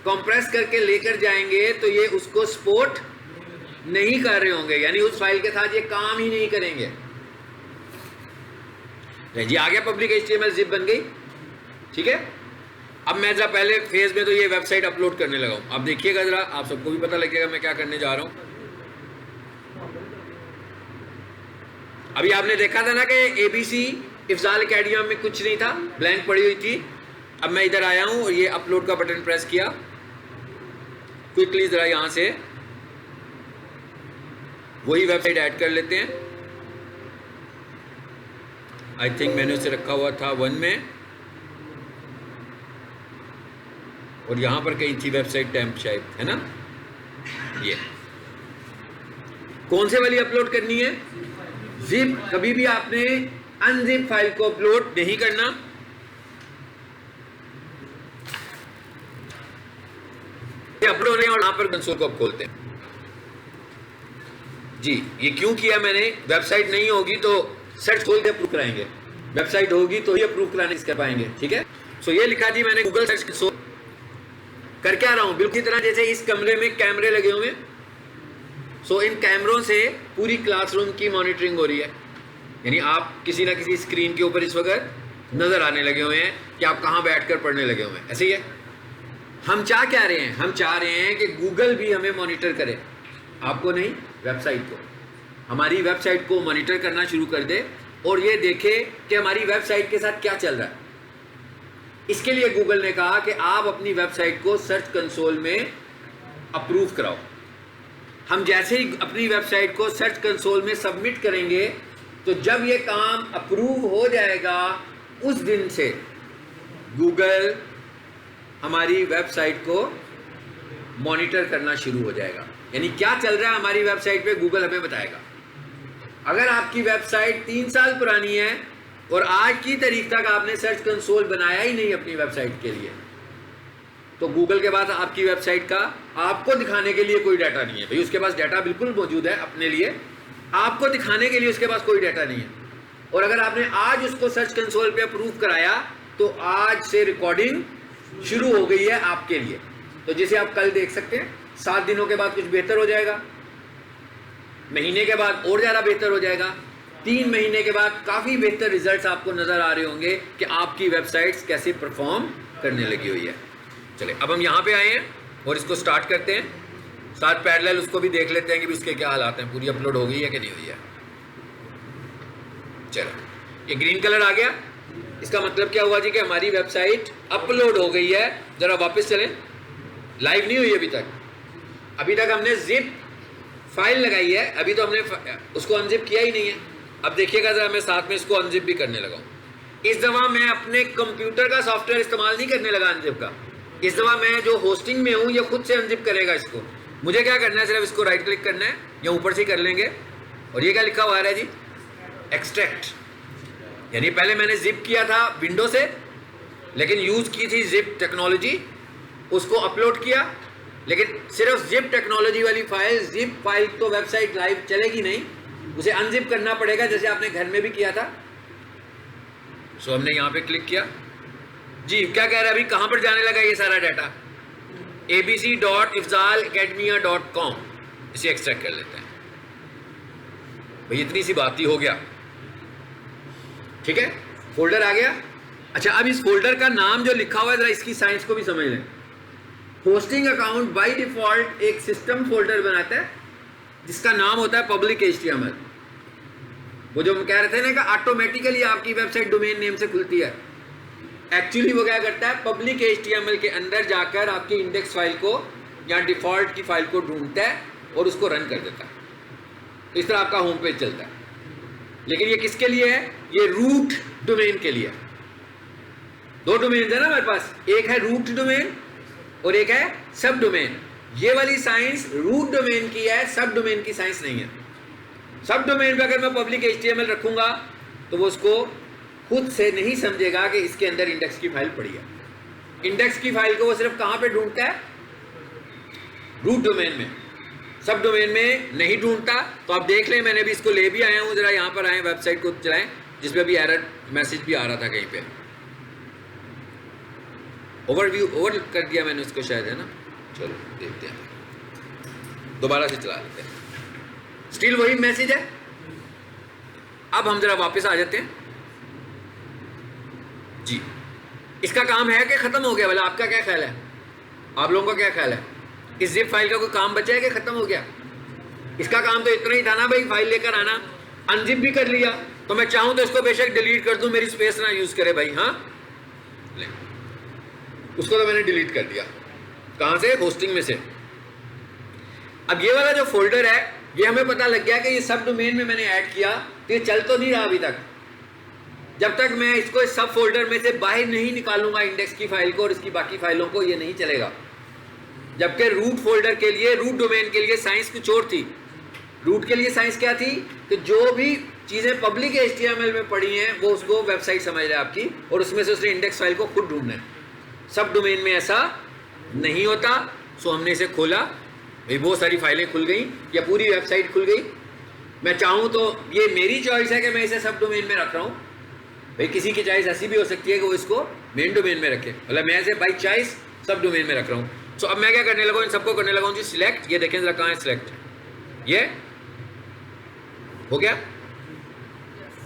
कंप्रेस करके लेकर जाएंगे तो ये उसको सपोर्ट नहीं कर रहे होंगे, यानी उस फाइल के साथ ये काम ही नहीं करेंगे। जी आ गया, पब्लिक HTML जिप बन गई, ठीक है? अब मैं जरा पहले फेज में तो ये वेबसाइट अपलोड करने लगा हूं। आप देखिएगा जरा, आप सबको भी पता लगेगा मैं क्या करने जा रहा हूं। अभी आपने देखा था ना कि ABC इफ्जाल एकेडमी में कुछ नहीं था, ब्लैंक पड़ी हुई थी। अब मैं इधर आया हूं और ये अपलोड का बटन प्रेस किया। क्विकली जरा यहां से वही वेबसाइट ऐड कर लेते हैं। आई थिंक मैंने उसे रखा हुआ था 1 में, और यहां पर कहीं थी वेबसाइट टेम्प शायद, है ना? ये कौन से वाली अपलोड करनी है? जिप। कभी भी आपने अनजिप फाइल को अपलोड नहीं करना। ये अपलोड हो रहे हैं और यहां पर कंसोल को अब खोलते हैं जी। ये क्यों किया मैंने? वेबसाइट नहीं होगी तो सर्च खोल के अप्रूव कराएंगे, वेबसाइट होगी तो ही अप्रूव कराने कर पाएंगे, ठीक है? सो ये लिखा जी मैंने गूगल सर्च कंसोल। कर क्या रहा हूं, बिल्कुल इस तरह जैसे इस कमरे में कैमरे लगे हुए हैं। सो इन कैमरों से पूरी क्लासरूम की मॉनिटरिंग हो रही है, यानी आप किसी ना किसी स्क्रीन के ऊपर इस वक्त नज़र आने लगे हुए हैं कि आप कहाँ बैठकर पढ़ने लगे हुए हैं। ऐसे ही है। हम क्या कह रहे हैं? हम चाह रहे हैं कि गूगल भी हमें मॉनिटर करे, आपको नहीं, वेबसाइट को। हमारी वेबसाइट को मॉनिटर करना शुरू कर दे और ये देखे कि हमारी वेबसाइट के साथ क्या चल रहा है। इसके लिए गूगल ने कहा कि आप अपनी वेबसाइट को सर्च कंसोल में अप्रूव कराओ। हम जैसे ही अपनी वेबसाइट को सर्च कंसोल में सबमिट करेंगे तो जब ये काम अप्रूव हो जाएगा उस दिन से गूगल हमारी वेबसाइट को मॉनिटर करना शुरू हो जाएगा। यानी क्या चल रहा है हमारी वेबसाइट पे गूगल हमें बताएगा। अगर आपकी वेबसाइट 3 साल पुरानी है और आज की तारीख तक आपने सर्च कंसोल बनाया ही नहीं अपनी वेबसाइट के लिए, तो गूगल के पास आपकी वेबसाइट का आपको दिखाने के लिए कोई डाटा नहीं है। भाई उसके पास डाटा बिल्कुल मौजूद है अपने लिए, आपको दिखाने के लिए उसके पास कोई डाटा नहीं है। और अगर आपने आज उसको सर्च कंसोल पे अप्रूव कराया तो आज से रिकॉर्डिंग शुरू हो गई है आपके लिए। तो जिसे आप कल देख सकते हैं, 7 दिनों के बाद कुछ बेहतर हो जाएगा, महीने के बाद और ज़्यादा बेहतर हो जाएगा, 3 महीने के बाद काफ़ी बेहतर रिजल्ट्स आपको नज़र आ रहे होंगे कि आपकी वेबसाइट्स कैसे परफॉर्म करने लगी हुई है। चलिए अब हम यहाँ पे आए हैं और इसको स्टार्ट करते हैं, साथ पैरेलल उसको भी देख लेते हैं कि उसके क्या हालात हैं, पूरी अपलोड हो गई है कि नहीं हुई है। चलो ये ग्रीन कलर आ गया, इसका मतलब क्या हुआ जी कि हमारी वेबसाइट अपलोड हो गई है। जरा वापस चलें, लाइव नहीं हुई अभी तक। अभी तक हमने जिप फाइल लगाई है, अभी तो हमने उसको अनजिप किया ही नहीं है। अब देखिएगा जरा, मैं साथ में इसको अनजिप भी करने लगा हूँ। इस दफ़ा मैं अपने कंप्यूटर का सॉफ्टवेयर इस्तेमाल नहीं करने लगा अनजिप का। इस दफ़ा मैं जो होस्टिंग में हूँ ये खुद से अनजिप करेगा इसको। मुझे क्या करना है, सिर्फ इसको राइट क्लिक करना है या ऊपर से कर लेंगे, और ये क्या लिखा हुआ है जी, एक्सट्रैक्ट। यानी पहले मैंने जिप किया था विंडो से, लेकिन यूज़ की थी जिप टेक्नोलॉजी, उसको अपलोड किया, लेकिन सिर्फ जिप टेक्नोलॉजी वाली फाइल, जिप फाइल तो वेबसाइट लाइव चलेगी नहीं, उसे अनजिप करना पड़ेगा जैसे आपने घर में भी किया था। सो हमने यहाँ पे क्लिक किया जी। क्या कह रहा है अभी, कहाँ पर जाने लगा ये सारा डाटा, abc.ifzalacademia.com, इसे एक्सट्रैक्ट कर लेते हैं भाई। इतनी सी बात ही हो गया, ठीक है, फोल्डर आ गया। अच्छा, अब इस फोल्डर का नाम जो लिखा हुआ है, जरा इसकी साइंस को भी समझ लें। होस्टिंग अकाउंट बाय डिफॉल्ट एक सिस्टम फोल्डर बनाता है जिसका नाम होता है पब्लिक HTML। वो जो हम कह रहे थे ना कि ऑटोमेटिकली आपकी वेबसाइट डोमेन नेम से खुलती है, एक्चुअली वो क्या करता है, पब्लिक HTML के अंदर जाकर आपकी इंडेक्स फाइल को या डिफॉल्ट की फाइल को ढूंढता है और उसको रन कर देता है। इस तरह आपका होम पेज चलता है। लेकिन ये किसके लिए है, ये रूट डोमेन के लिए। दो डोमेन है ना हमारे पास, एक है रूट डोमेन और एक है सब डोमेन। ये वाली साइंस रूट डोमेन की है, सब डोमेन की साइंस नहीं है। सब डोमेन पे अगर मैं पब्लिक HTML रखूंगा तो वो उसको खुद से नहीं समझेगा कि इसके अंदर इंडेक्स की फाइल पड़ी है। इंडेक्स की फाइल को वो सिर्फ कहां पे ढूंढता है, रूट डोमेन में, सब डोमेन में नहीं ढूंढता। तो आप देख लें, मैंने भी इसको ले भी आया हूं, जरा यहां पर आए, वेबसाइट को चलाएं, जिसमें भी एरर मैसेज भी आ रहा था कहीं पे। ओवर कर दिया मैंने उसको शायद, है ना। चलो देखते हैं, दोबारा से चला लेते हैं। स्टिल वही मैसेज है। अब हम जरा वापस आ जाते हैं जी। इसका काम है कि खत्म हो गया, भला आपका क्या ख्याल है, आप लोगों का क्या ख्याल है, इस जिप फाइल का कोई काम बचा है कि खत्म हो गया? इसका काम तो इतना ही था ना भाई, फाइल लेकर आना, अनजिप भी कर लिया, तो मैं चाहूं तो इसको बेशक डिलीट कर दूं, मेरी स्पेस ना यूज करे भाई। हाँ, उसको तो मैंने डिलीट कर दिया। कहां से, होस्टिंग में से। अब ये वाला जो फोल्डर है, ये हमें पता लग गया कि ये सब डोमेन में मैंने ऐड किया, तो ये चल तो नहीं रहा अभी तक। जब तक मैं इसको इस सब फोल्डर में से बाहर नहीं निकालूंगा इंडेक्स की फाइल को और इसकी बाकी फाइलों को, ये नहीं चलेगा। जबकि रूट फोल्डर के लिए, रूट डोमेन के लिए साइंस कुछ और थी। रूट के लिए साइंस क्या थी कि जो भी चीज़ें पब्लिक HTML में पड़ी हैं वो उसको वेबसाइट समझ रहा है आपकी, और उसमें से उसने इंडेक्स फाइल को खुद ढूंढना है। सब डोमेन में ऐसा नहीं होता। सो हमने इसे खोला, भाई बहुत सारी फाइलें खुल गई या पूरी वेबसाइट खुल गई। मैं चाहूँ तो ये मेरी चॉइस है कि मैं इसे सब डोमेन में रख रहा हूँ। भाई किसी की चॉइस ऐसी भी हो सकती है कि वो इसको मेन डोमेन में रखे, मतलब मैं इसे बाई चॉइस सब डोमेन में रख रहा हूँ। सो अब मैं क्या करने लगा हूँ, इन सबको करने लगा हूँ जी सिलेक्ट। ये देखें जरा कहाँ है सिलेक्ट, ये हो गया।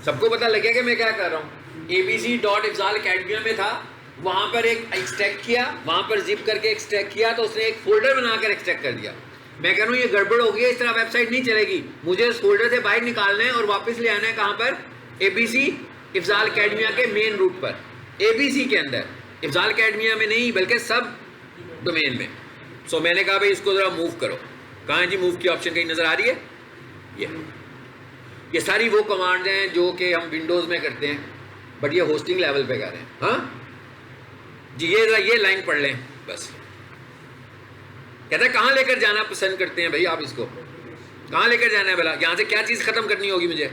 सबको पता लग गया कि मैं क्या कर रहा हूँ। abc.ifzalacademia में था, वहाँ पर एक एक्सट्रैक्ट किया, वहाँ पर जिप करके एक्सट्रैक्ट किया, तो उसने एक फोल्डर बनाकर एक्सट्रैक्ट कर दिया। मैं कह रहा हूँ ये गड़बड़ हो गई है, इस तरह वेबसाइट नहीं चलेगी। मुझे उस फोल्डर से बाहर निकालना है और वापस ले आना है कहाँ पर, ABC इफ्जाल अकेडमिया के मेन रूट पर, ABC के अंदर, इफ्जाल अकेडमिया में नहीं बल्कि सब डोमेन में। सो मैंने कहा भाई इसको ज़रा मूव करो। कहाँ है जी मूव की ऑप्शन, कहीं नज़र आ रही है? ये सारी वो कमांड्स हैं जो कि हम विंडोज़ में करते हैं, बट ये होस्टिंग लेवल पे कर रहे हैं। हाँ जी, ये लाइन पढ़ लें बस। कहता है कहाँ लेकर जाना पसंद करते हैं भाई आप, इसको कहाँ लेकर जाना है भला, यहाँ से क्या चीज़ ख़त्म करनी होगी मुझे?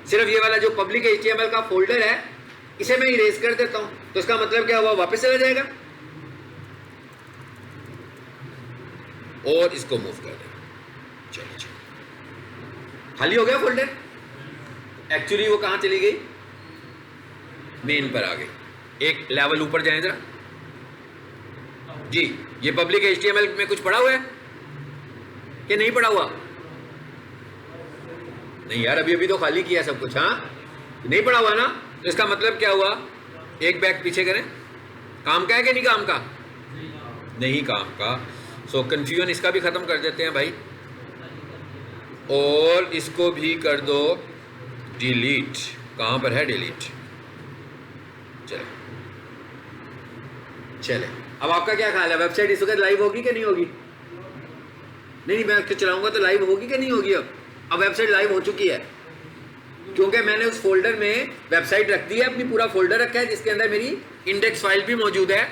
सिर्फ ये वाला जो पब्लिक HTML का फोल्डर है, इसे मैं इरेज कर देता हूँ, तो इसका मतलब क्या हुआ, वापस चला जाएगा। और इसको मूव कर दें, चलो खाली हो गया फोल्डर। एक्चुअली वो कहाँ चली गई, मेन पर आ गई। एक लेवल ऊपर जाएं जरा जी। ये पब्लिक HTML में कुछ पड़ा हुआ है कि नहीं पड़ा हुआ? नहीं यार, अभी तो खाली किया सब कुछ। हाँ, नहीं पड़ा हुआ ना, तो इसका मतलब क्या हुआ, एक बैग पीछे करें। काम का है कि नहीं काम का? नहीं काम का। सो कंफ्यूजन इसका भी ख़त्म कर देते हैं भाई, और इसको भी कर दो डिलीट। कहाँ पर है डिलीट, चले। अब आपका क्या ख्याल है, वेबसाइट इस वक्त लाइव होगी कि नहीं होगी? नहीं, मैं उसको चलाऊंगा तो लाइव होगी कि नहीं होगी? अब वेबसाइट लाइव हो चुकी है, क्योंकि मैंने उस फोल्डर में वेबसाइट रख दी है, अपनी पूरा फोल्डर रखा है जिसके अंदर मेरी इंडेक्स फाइल भी मौजूद है।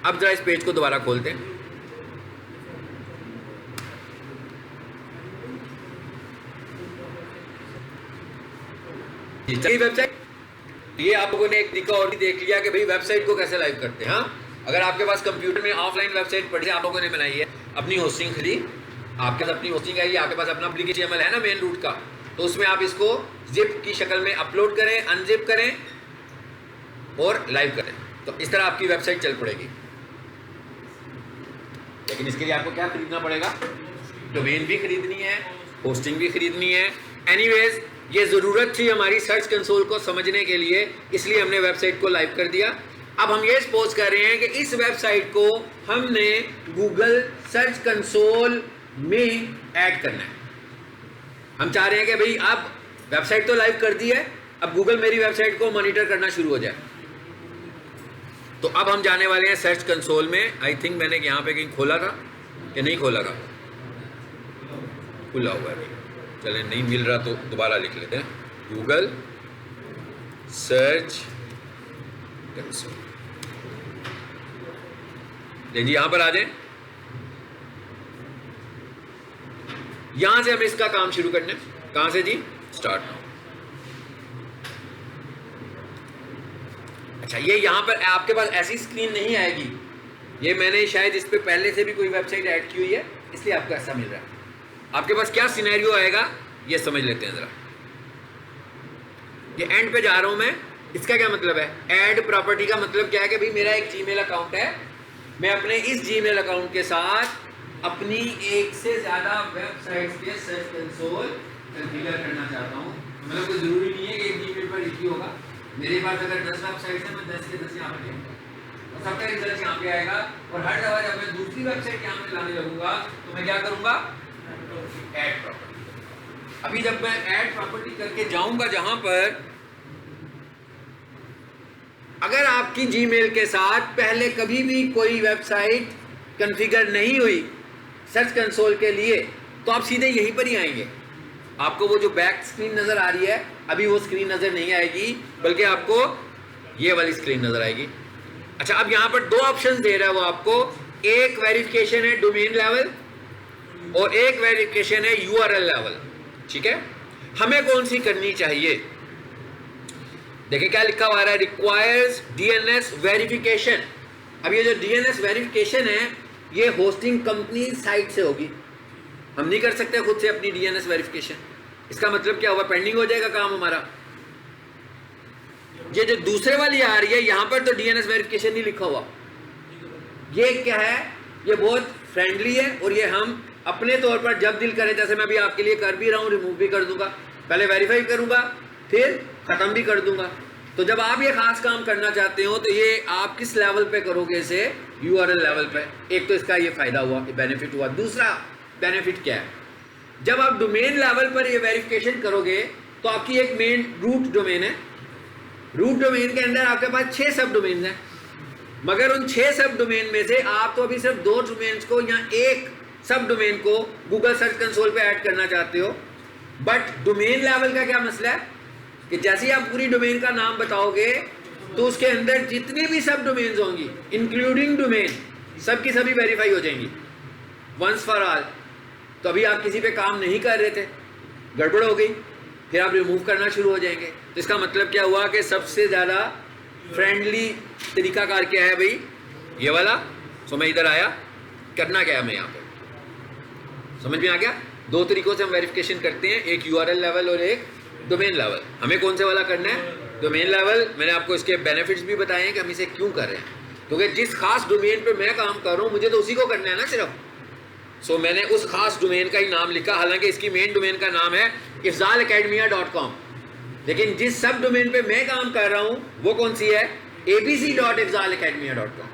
अब जरा इस पेज को दोबारा खोलते हैं। वेबसाइट, ये आप लोगों ने एक तरीका और भी देख लिया कि भाई वेबसाइट को कैसे लाइव करते हैं। हाँ, अगर आपके पास कंप्यूटर में ऑफलाइन वेबसाइट पड़ी है, आप लोगों ने बनाई है, अपनी होस्टिंग खरीदी, आपके पास अपनी होस्टिंग आई, आपके पास अपना HTML है ना मेन रूट का, तो उसमें आप इसको जिप की शक्ल में अपलोड करें, अनजिप करें और लाइव करें, तो इस तरह आपकी वेबसाइट चल पड़ेगी। लेकिन इसके लिए आपको क्या खरीदना पड़ेगा? डोमेन भी खरीदनी है, होस्टिंग भी खरीदनी है। एनीवेज, ये ज़रूरत थी हमारी सर्च कंसोल को समझने के लिए, इसलिए हमने वेबसाइट को लाइव कर दिया। अब हम ये सपोज कर रहे हैं कि इस वेबसाइट को हमने गूगल सर्च कंसोल में ऐड करना है। हम चाह रहे हैं कि भाई अब वेबसाइट तो लाइव कर दी है, अब गूगल मेरी वेबसाइट को मॉनिटर करना शुरू हो जाए। तो अब हम जाने वाले हैं सर्च कंसोल में। आई थिंक मैंने यहाँ पे कहीं खोला था कि नहीं खोला था, खुला हुआ है। चले, नहीं मिल रहा तो दोबारा लिख लेते हैं, गूगल सर्च कंसोल। जी यहां पर आ जाए, यहां से हमें इसका काम शुरू करना है। कहां से जी? Start now. अच्छा, ये यहां पर आपके पास ऐसी स्क्रीन नहीं आएगी, ये मैंने शायद इस पे पहले से भी कोई वेबसाइट ऐड की हुई है, इसलिए आपको ऐसा मिल रहा है। आपके पास क्या सिनेरियो आएगा ये समझ लेते हैं जरा। ये एंड पे जा रहा हूं मैं, इसका क्या मतलब है? ऐड प्रॉपर्टी का मतलब क्या है कि भाई मेरा एक जीमेल अकाउंट है, मैं अपने इस जीमेल अकाउंट के साथ अपनी एक से ज्यादा वेबसाइट्स के सर्च कंसोल कॉन्फ़िगर करना चाहता हूं। मतलब कोई जरूरी नहीं है कि एक जीमेल पर एक ही होगा। मेरे पास अगर 10 वेबसाइट्स हैं, मैं 10 के 10 यहाँ पर लेंगे और सबका रिजल्ट यहाँ पे आएगा। और हर दफा जब मैं दूसरी वेबसाइट यहाँ पे लाने लगूंगा तो मैं क्या करूंगा? Add property. अभी जब मैं ऐड प्रॉपर्टी करके जाऊंगा जहां पर अगर आपकी जीमेल के साथ पहले कभी भी कोई वेबसाइट कॉन्फ़िगर नहीं हुई सर्च कंसोल के लिए, तो आप सीधे यहीं पर ही आएंगे। आपको वो जो बैक स्क्रीन नजर आ रही है, अभी वो स्क्रीन नजर नहीं आएगी, बल्कि आपको ये वाली स्क्रीन नजर आएगी। अच्छा, अब यहाँ पर दो ऑप्शंस दे रहा है वो आपको, एक वेरिफिकेशन है डोमेन लेवल और एक वेरिफिकेशन है यूआरएल लेवल। ठीक है, हमें कौन सी करनी चाहिए? देखिए क्या लिखा हुआ है, रिक्वायर्स डीएनएस वेरिफिकेशन। अब ये जो डीएनएस वेरिफिकेशन है ये होस्टिंग कंपनी साइट से होगी, हम नहीं कर सकते खुद से अपनी डीएनएस वेरिफिकेशन। इसका मतलब क्या हुआ? पेंडिंग हो जाएगा काम हमारा। ये जो दूसरे वाली आ रही है यहां पर तो डीएनएस वेरिफिकेशन नहीं लिखा हुआ। ये क्या है? ये बहुत फ्रेंडली है और ये हम अपने तौर पर जब दिल करे, जैसे मैं अभी आपके लिए कर भी रहा हूं, रिमूव भी कर दूंगा, पहले वेरीफाई करूंगा फिर खत्म भी कर दूंगा। तो जब आप ये खास काम करना चाहते हो तो ये आप किस लेवल पे करोगे? इसे यूआरएल लेवल पे। एक तो इसका ये फायदा हुआ, ये बेनिफिट हुआ। दूसरा बेनिफिट क्या है? जब आप डोमेन लेवल पर ये वेरिफिकेशन करोगे तो आपकी एक मेन रूट डोमेन है, रूट डोमेन के अंदर आपके पास 6 सब डोमेन हैं, मगर उन 6 सब डोमेन में से आप तो अभी सिर्फ 2 डोमेन्स को या एक सब डोमेन को गूगल सर्च कंसोल पे ऐड करना चाहते हो। बट डोमेन लेवल का क्या मसला है कि जैसे ही आप पूरी डोमेन का नाम बताओगे तो उसके अंदर जितनी भी सब डोमेन्स होंगी इंक्लूडिंग डोमेन, सब की सभी वेरीफाई हो जाएंगी वंस फॉर ऑल। तो अभी आप किसी पे काम नहीं कर रहे थे, गड़बड़ हो गई, फिर आप रिमूव करना शुरू हो जाएंगे। तो इसका मतलब क्या हुआ कि सबसे ज़्यादा फ्रेंडली तरीकाकार क्या है भाई? ये वाला। सो मैं इधर आया, करना क्या है मैं यहाँ पे, समझ में आ गया? 2 तरीकों से हम वेरिफिकेशन करते हैं, एक यूआरएल लेवल और एक डोमेन लेवल। हमें कौन से वाला करना है? Domain level. मैंने आपको इसके बेनिफिट्स भी बताए हैं कि हम इसे क्यों कर रहे हैं, क्योंकि जिस खास डोमेन पे मैं काम कर रहा हूँ मुझे तो उसी को करना है ना सिर्फ। सो मैंने उस खास डोमेन का ही नाम लिखा, हालांकि इसकी मेन डोमेन का नाम है ifzalacademia.com, लेकिन जिस सब डोमेन पे मैं काम कर रहा हूँ वो कौन सी है? abc.ifzalacademia.com।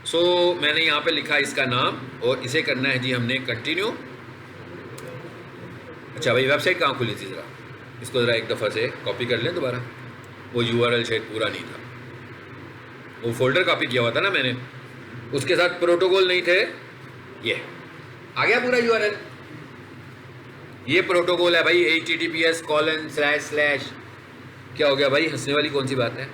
सो मैंने यहाँ पे लिखा इसका नाम और इसे करना है जी हमने कंटिन्यू। अच्छा भाई, वेबसाइट कहाँ खुली थी जरा? इसको ज़रा एक दफ़ा से कॉपी कर लें दोबारा, वो URL शायद पूरा नहीं था, वो फोल्डर कॉपी किया हुआ था ना मैंने, उसके साथ प्रोटोकॉल नहीं थे। ये आ गया पूरा URL, ये प्रोटोकॉल है भाई, https:// क्या हो गया भाई, हंसने वाली कौन सी बात है?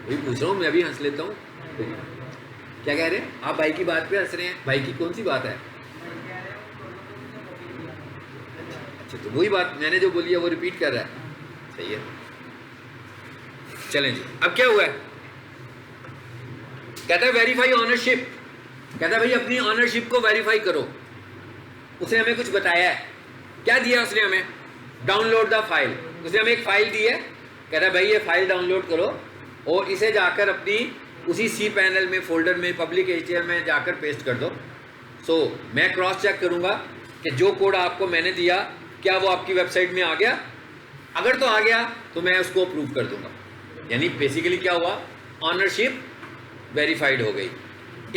वही पूछ रहा हूँ, मैं भी हंस लेता हूँ। क्या कह रहे हैं आप? भाई की बात पे हंस रहे हैं? भाई की कौन सी बात है? अच्छा, तो वही बात मैंने जो बोली है वो रिपीट कर रहा है, सही है। चलें जी, अब क्या हुआ है? कहता है वेरीफाई ऑनरशिप, कहता है भाई अपनी ऑनरशिप को वेरीफाई करो। उसने हमें कुछ बताया है, क्या दिया उसने हमें? Download the file. उसने हमें एक फाइल दी है, कहता है भाई ये फाइल डाउनलोड करो और इसे जाकर अपनी उसी cPanel में फोल्डर में पब्लिक HTML में जाकर पेस्ट कर दो। सो मैं क्रॉस चेक करूंगा कि जो कोड आपको मैंने दिया क्या वो आपकी वेबसाइट में आ गया। अगर तो आ गया तो मैं उसको अप्रूव कर दूंगा। यानी बेसिकली क्या हुआ, ऑनरशिप वेरीफाइड हो गई।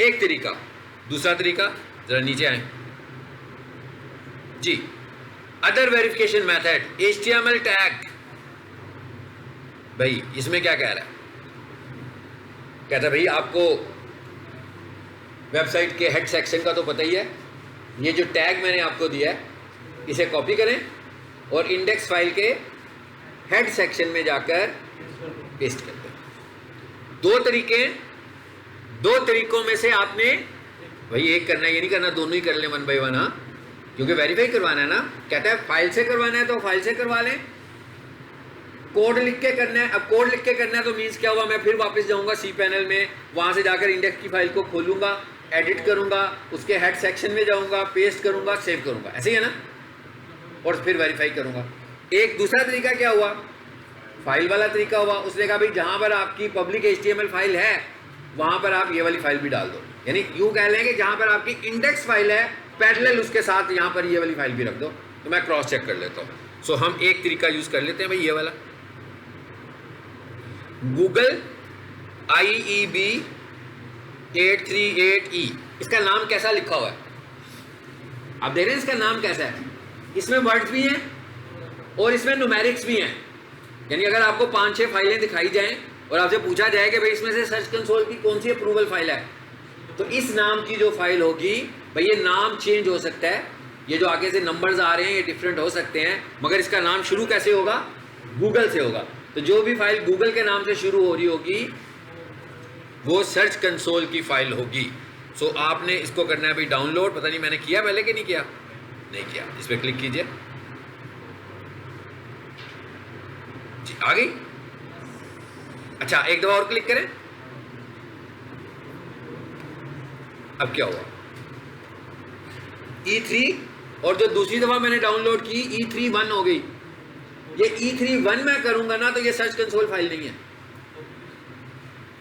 एक तरीका। दूसरा तरीका, जरा नीचे आए जी, other verification method, HTML tag. भाई इसमें क्या कह रहा है? कहता है भाई आपको वेबसाइट के हेड सेक्शन का तो पता ही है, ये जो टैग मैंने आपको दिया है इसे कॉपी करें और इंडेक्स फाइल के हेड सेक्शन में जाकर पेस्ट कर दें। दो तरीकों में से आपने भाई एक करना है, ये नहीं करना दोनों ही कर लें वन बाय वन, हाँ, क्योंकि वेरीफाई करवाना है ना। कहता है फाइल से करवाना है तो फाइल से करवा लें, कोड लिख के करना है। अब कोड लिख के करना है तो मीन्स क्या हुआ, मैं फिर वापस जाऊंगा cPanel में, वहां से जाकर इंडेक्स की फाइल को खोलूंगा, एडिट करूंगा, उसके हेड सेक्शन में जाऊंगा, पेस्ट करूंगा, सेव करूंगा, ऐसे ही है ना, और फिर वेरीफाई करूंगा। एक दूसरा तरीका क्या हुआ, फाइल वाला तरीका हुआ। उसने कहा भाई जहां पर आपकी पब्लिक HTML फाइल है वहां पर आप ये वाली फाइल भी डाल दो। यानी यूं कह लेंगे जहां पर आपकी इंडेक्स फाइल है पैरेलल उसके साथ यहाँ पर ये वाली फाइल भी रख दो। तो मैं क्रॉस चेक कर लेता हूँ। सो हम एक तरीका यूज कर लेते हैं भाई, ये वाला गूगल IEB 838E। इसका नाम कैसा लिखा हुआ है आप देख रहे हैं, इसका नाम कैसा है? इसमें वर्ड्स भी हैं और इसमें न्यूमेरिक्स भी हैं। यानी अगर आपको 5-6 फाइलें दिखाई जाएं और आपसे पूछा जाए कि भाई इसमें से सर्च कंसोल की कौन सी अप्रूवल फाइल है, तो इस नाम की जो फाइल होगी भाई, ये नाम चेंज हो सकता है, ये जो आगे से नंबर्स आ रहे हैं ये डिफरेंट हो सकते हैं, मगर इसका नाम शुरू कैसे होगा? गूगल से होगा। तो जो भी फाइल गूगल के नाम से शुरू हो रही होगी वो सर्च कंसोल की फाइल होगी। सो आपने इसको करना है भाई डाउनलोड। पता नहीं मैंने किया पहले कि नहीं किया, नहीं किया। इस पर क्लिक कीजिए जी, आ गई। अच्छा एक दफा और क्लिक करें। अब क्या हुआ, E3 और जो दूसरी दफा मैंने डाउनलोड की E3.1 हो गई। ये E3.1 मैं करूंगा ना तो ये सर्च कंसोल फाइल नहीं है,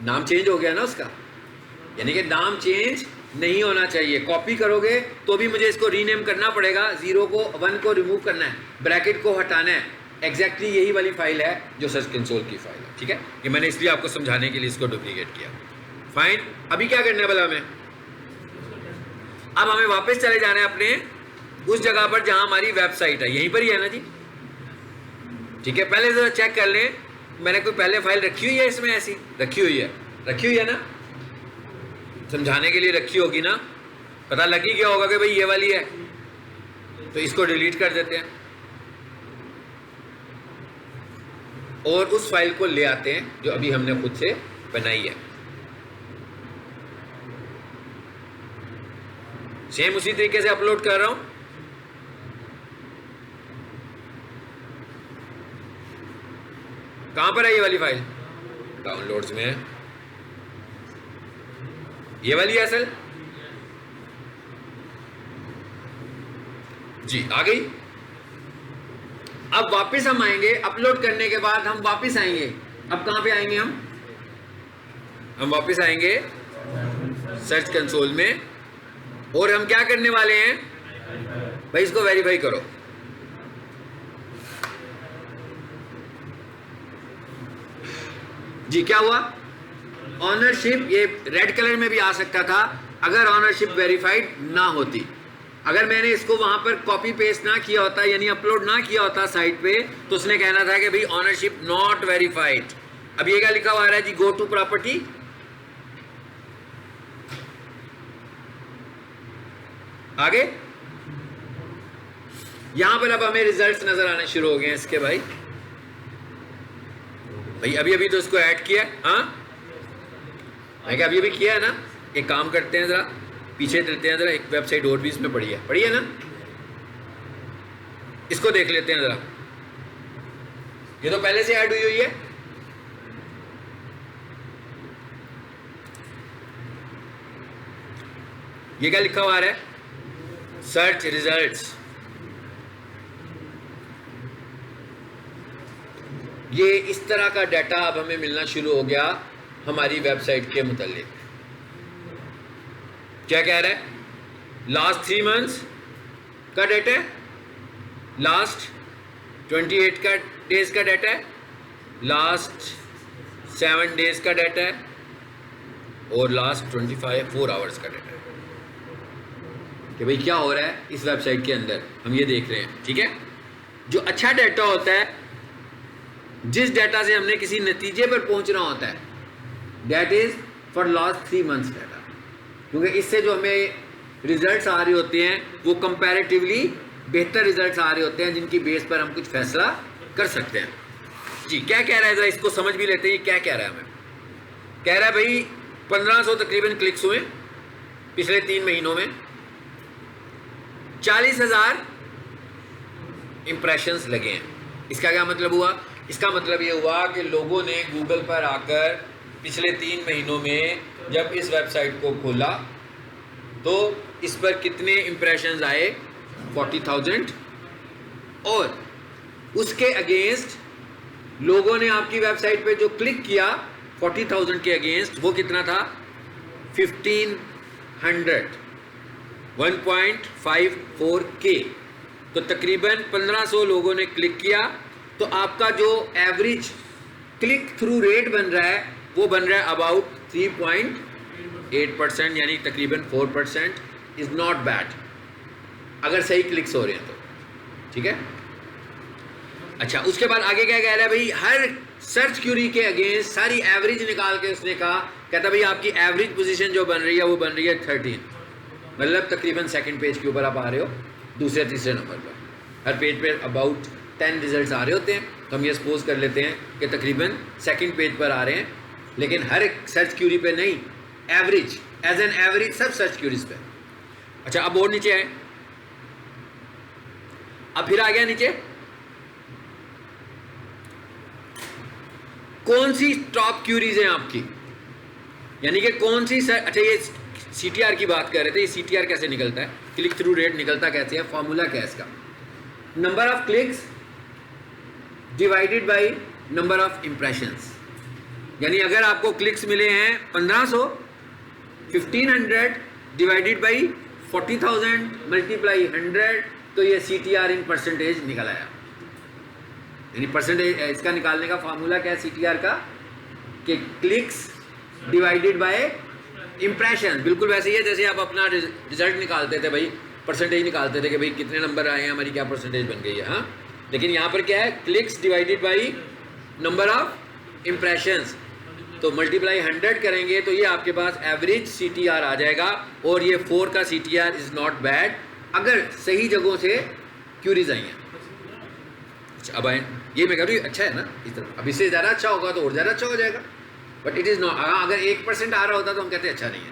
नाम चेंज हो गया ना उसका। यानी कि नाम चेंज नहीं होना चाहिए। कॉपी करोगे तो भी मुझे इसको रीनेम करना पड़ेगा, 0 को 1 को रिमूव करना है, ब्रैकेट को हटाना है। एग्जैक्टली यही वाली फाइल है जो सर्च कंसोल की फाइल है। ठीक है, ये मैंने इसलिए आपको समझाने के लिए इसको डुप्लीकेट किया। फाइन, अभी क्या करना है भला हमें? अब हमें वापस चले जाना है अपने उस जगह पर जहां हमारी वेबसाइट है, यहीं पर ही है ना जी। ठीक है, पहले जरा चेक कर लें, मैंने कोई पहले फाइल रखी हुई है इसमें? ऐसी रखी हुई है ना, समझाने के लिए रखी होगी ना। पता लग ही गया होगा कि भाई ये वाली है, तो इसको डिलीट कर देते हैं और उस फाइल को ले आते हैं जो अभी हमने खुद से बनाई है। सेम उसी तरीके से अपलोड कर रहा हूं। कहां पर है ये वाली फाइल? डाउनलोड्स में है, ये वाली है असल जी, आ गई। अब वापस हम आएंगे, अपलोड करने के बाद हम वापस आएंगे। अब कहां पे आएंगे हम वापस आएंगे सर्च कंसोल में, और हम क्या करने वाले हैं भाई, इसको वेरीफाई करो। जी क्या हुआ? ऑनरशिप, ये रेड कलर में भी आ सकता था अगर ऑनरशिप वेरीफाइड ना होती। अगर मैंने इसको वहां पर कॉपी पेस्ट ना किया होता यानी अपलोड ना किया होता साइट पे तो उसने कहना था कि भाई ऑनरशिप नॉट वेरीफाइड। अब ये क्या लिखा हुआ है जी, गो टू प्रॉपर्टी, आगे यहां पर अब हमें रिजल्ट्स नजर आने शुरू हो गए हैं इसके भाई अभी अभी तो इसको ऐड किया। हाँ मैं क्या अभी अभी किया है ना। एक काम करते हैं, जरा पीछे चलते हैं, जरा एक वेबसाइट और भी इसमें पड़ी है ना, इसको देख लेते हैं जरा। ये तो पहले से ऐड हुई है। ये क्या लिखा हुआ है, सर्च रिजल्ट्स। ये इस तरह का डाटा अब हमें मिलना शुरू हो गया हमारी वेबसाइट के मुतालिक। क्या कह रहा है, लास्ट 3 मंथ्स का डाटा है, लास्ट 28 का डेज का डाटा है, लास्ट 7 डेज का डाटा है और लास्ट 4 आवर्स का डाटा है कि भाई क्या हो रहा है इस वेबसाइट के अंदर, हम ये देख रहे हैं। ठीक है, जो अच्छा डाटा होता है, जिस डाटा से हमने किसी नतीजे पर पहुंचना होता है, that is for last 3 months data, क्योंकि इससे जो हमें रिजल्ट्स आ रहे होते हैं वो कंपैरेटिवली बेहतर रिजल्ट्स आ रहे होते हैं, जिनकी बेस पर हम कुछ फैसला कर सकते हैं। जी क्या कह रहा है, जरा इसको समझ भी लेते हैं क्या कह रहा है हमें। कह रहा है भाई 1500 तकरीबन क्लिक्स हुए पिछले 3 महीनों में, 40,000 इंप्रेशंस लगे हैं। इसका क्या मतलब हुआ, इसका मतलब ये हुआ कि लोगों ने गूगल पर आकर पिछले 3 महीनों में जब इस वेबसाइट को खोला तो इस पर कितने इंप्रेशंस आए, 40,000, और उसके अगेंस्ट लोगों ने आपकी वेबसाइट पे जो क्लिक किया 40,000 के अगेंस्ट, वो कितना था, 1500, 1.54K। तो तकरीबन 1500 लोगों ने क्लिक किया, तो आपका जो एवरेज क्लिक थ्रू रेट बन रहा है वो बन रहा है अबाउट 3.8%, यानी तकरीबन 4%। इज़ नॉट बैड अगर सही क्लिक्स हो रहे हैं तो। ठीक है, अच्छा उसके बाद आगे क्या कह रहा है भाई, हर सर्च क्यूरी के अगेंस्ट सारी एवरेज निकाल के उसने कहा, कहता भाई आपकी एवरेज पोजीशन जो बन रही है वो बन रही है 13, मतलब तकरीबन सेकंड पेज के ऊपर आप आ रहे हो, दूसरे तीसरे नंबर पर। हर पेज पे अबाउट 10 रिजल्ट्स आ रहे होते हैं, तो हम ये सपोज कर लेते हैं कि तकरीबन सेकंड पेज पर आ रहे हैं, लेकिन हर एक सर्च क्यूरी पे नहीं, एवरेज, एज एन एवरेज सब सर्च क्यूरीज पे। अच्छा अब और नीचे आए, अब फिर आ गया नीचे, कौन सी टॉप क्यूरीज हैं आपकी, यानी कि कौन सी अच्छा ये CTR की बात कर रहे थे, ये CTR कैसे निकलता है, क्लिक थ्रू रेट निकलता कैसे है, फॉर्मूला क्या है इसका, number of clicks divided by number of impressions. यानी अगर आपको क्लिक्स मिले हैं 1500, 1500 डिवाइडेड बाय 40,000 मल्टीप्लाई 100, तो ये CTR इन परसेंटेज निकल आया। यानी परसेंटेज इसका निकालने का फार्मूला क्या है CTR का, कि क्लिक्स डिवाइडेड बाय इंप्रेशन। बिल्कुल वैसे ही है जैसे आप अपना रिजल्ट निकालते थे भाई, परसेंटेज निकालते थे कि भाई कितने नंबर आए हैं, हमारी क्या परसेंटेज बन गई है। हाँ, लेकिन यहाँ पर क्या है, clicks divided by number of impressions, तो मल्टीप्लाई 100 करेंगे तो ये आपके पास एवरेज CTR आ जाएगा, और ये 4 का CTR इज़ नॉट बैड अगर सही जगहों से क्यूरीज आई हैं। अच्छा अब आए, ये मैं कह रही हूँ अच्छा है ना, इस तरह। अब इससे ज़्यादा अच्छा होगा तो और ज़्यादा अच्छा हो जाएगा, बट इट इज़ नॉट। अगर 1% आ रहा होता तो हम कहते अच्छा नहीं है।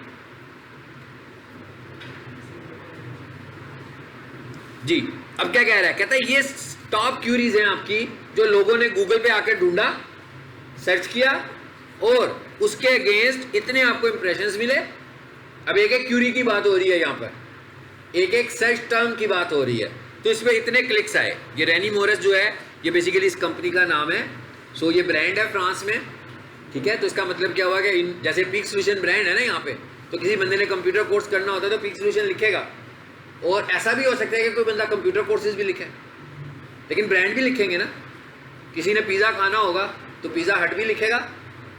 जी अब क्या कह रहा है, कहता है ये टॉप क्यूरीज हैं आपकी, जो लोगों ने गूगल पे आकर ढूंढा, सर्च किया, और उसके अगेंस्ट इतने आपको इंप्रेशंस मिले। अब एक एक क्यूरी की बात हो रही है यहाँ पर, एक एक सर्च टर्म की बात हो रही है, तो इसमें इतने क्लिक्स आए। ये रेनी मोरस जो है, ये बेसिकली इस कंपनी का नाम है। सो ये ब्रांड है फ्रांस में, ठीक है। तो इसका मतलब क्या हुआ कि जैसे पीक सोल्यूशन ब्रांड है ना यहाँ पे, तो किसी बंदे ने कंप्यूटर कोर्स करना होता है तो पीक सोल्यूशन लिखेगा, और ऐसा भी हो सकता है कि कोई बंदा कंप्यूटर कोर्सेज भी लिखे, लेकिन ब्रांड भी लिखेंगे ना। किसी ने पिज़्ज़ा खाना होगा तो पिज़्ज़ा हट भी लिखेगा,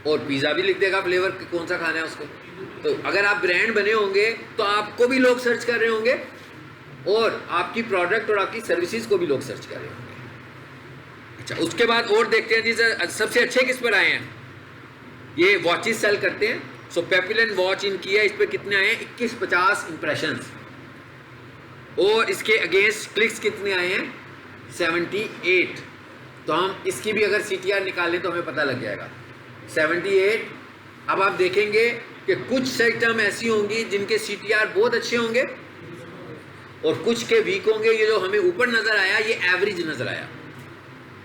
और पिज़्ज़ा भी लिख देगा फ्लेवर कौन सा खाना है उसको। तो अगर आप ब्रांड बने होंगे तो आपको भी लोग सर्च कर रहे होंगे, और आपकी प्रोडक्ट और आपकी सर्विसेज को भी लोग सर्च कर रहे होंगे। अच्छा, उसके बाद और देखते हैं जी सर, सबसे अच्छे किस पर आए हैं? ये वॉचेस सेल करते हैं। सो पेपिलन वॉच इनकी है, इस पर कितने आए हैं? 2150 इंप्रेशंस। और इसके अगेंस्ट क्लिक्स कितने आए हैं? 78। तो हम इसकी भी अगर CTR निकालें तो हमें पता लग जाएगा 78। अब आप देखेंगे कि कुछ साइटें ऐसी होंगी जिनके CTR बहुत अच्छे होंगे और कुछ के वीक होंगे। ये जो हमें ऊपर नज़र आया ये एवरेज नज़र आया,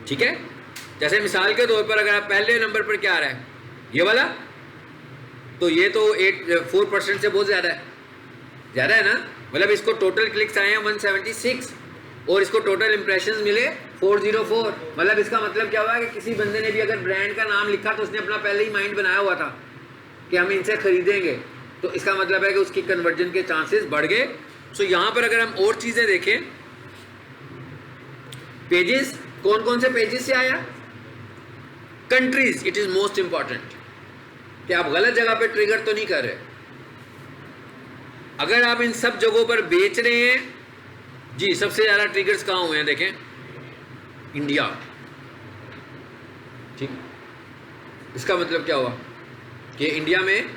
ठीक है। जैसे मिसाल के तौर पर अगर आप पहले नंबर पर क्या आ रहा है, ये वाला, तो ये तो 4% से बहुत ज़्यादा है ना। मतलब इसको टोटल क्लिक्स आए हैं 176 और इसको टोटल इंप्रेशंस मिले 404। मतलब इसका मतलब क्या हुआ कि किसी बंदे ने भी अगर ब्रांड का नाम लिखा तो उसने अपना पहले ही माइंड बनाया हुआ था कि हम इनसे खरीदेंगे, तो इसका मतलब है कि उसकी कन्वर्जन के चांसेस बढ़ गए। सो यहाँ पर अगर हम और चीज़ें देखें, पेजेस, कौन कौन से पेजेस से आया? Countries, it is most important कि आप गलत जगह पे ट्रिगर तो नहीं कर रहे। अगर आप इन सब जगहों पर बेच रहे हैं जी, सबसे ज़्यादा ट्रिगर्स कहाँ हुए हैं? देखें, इंडिया, ठीक। इसका मतलब क्या हुआ कि इंडिया में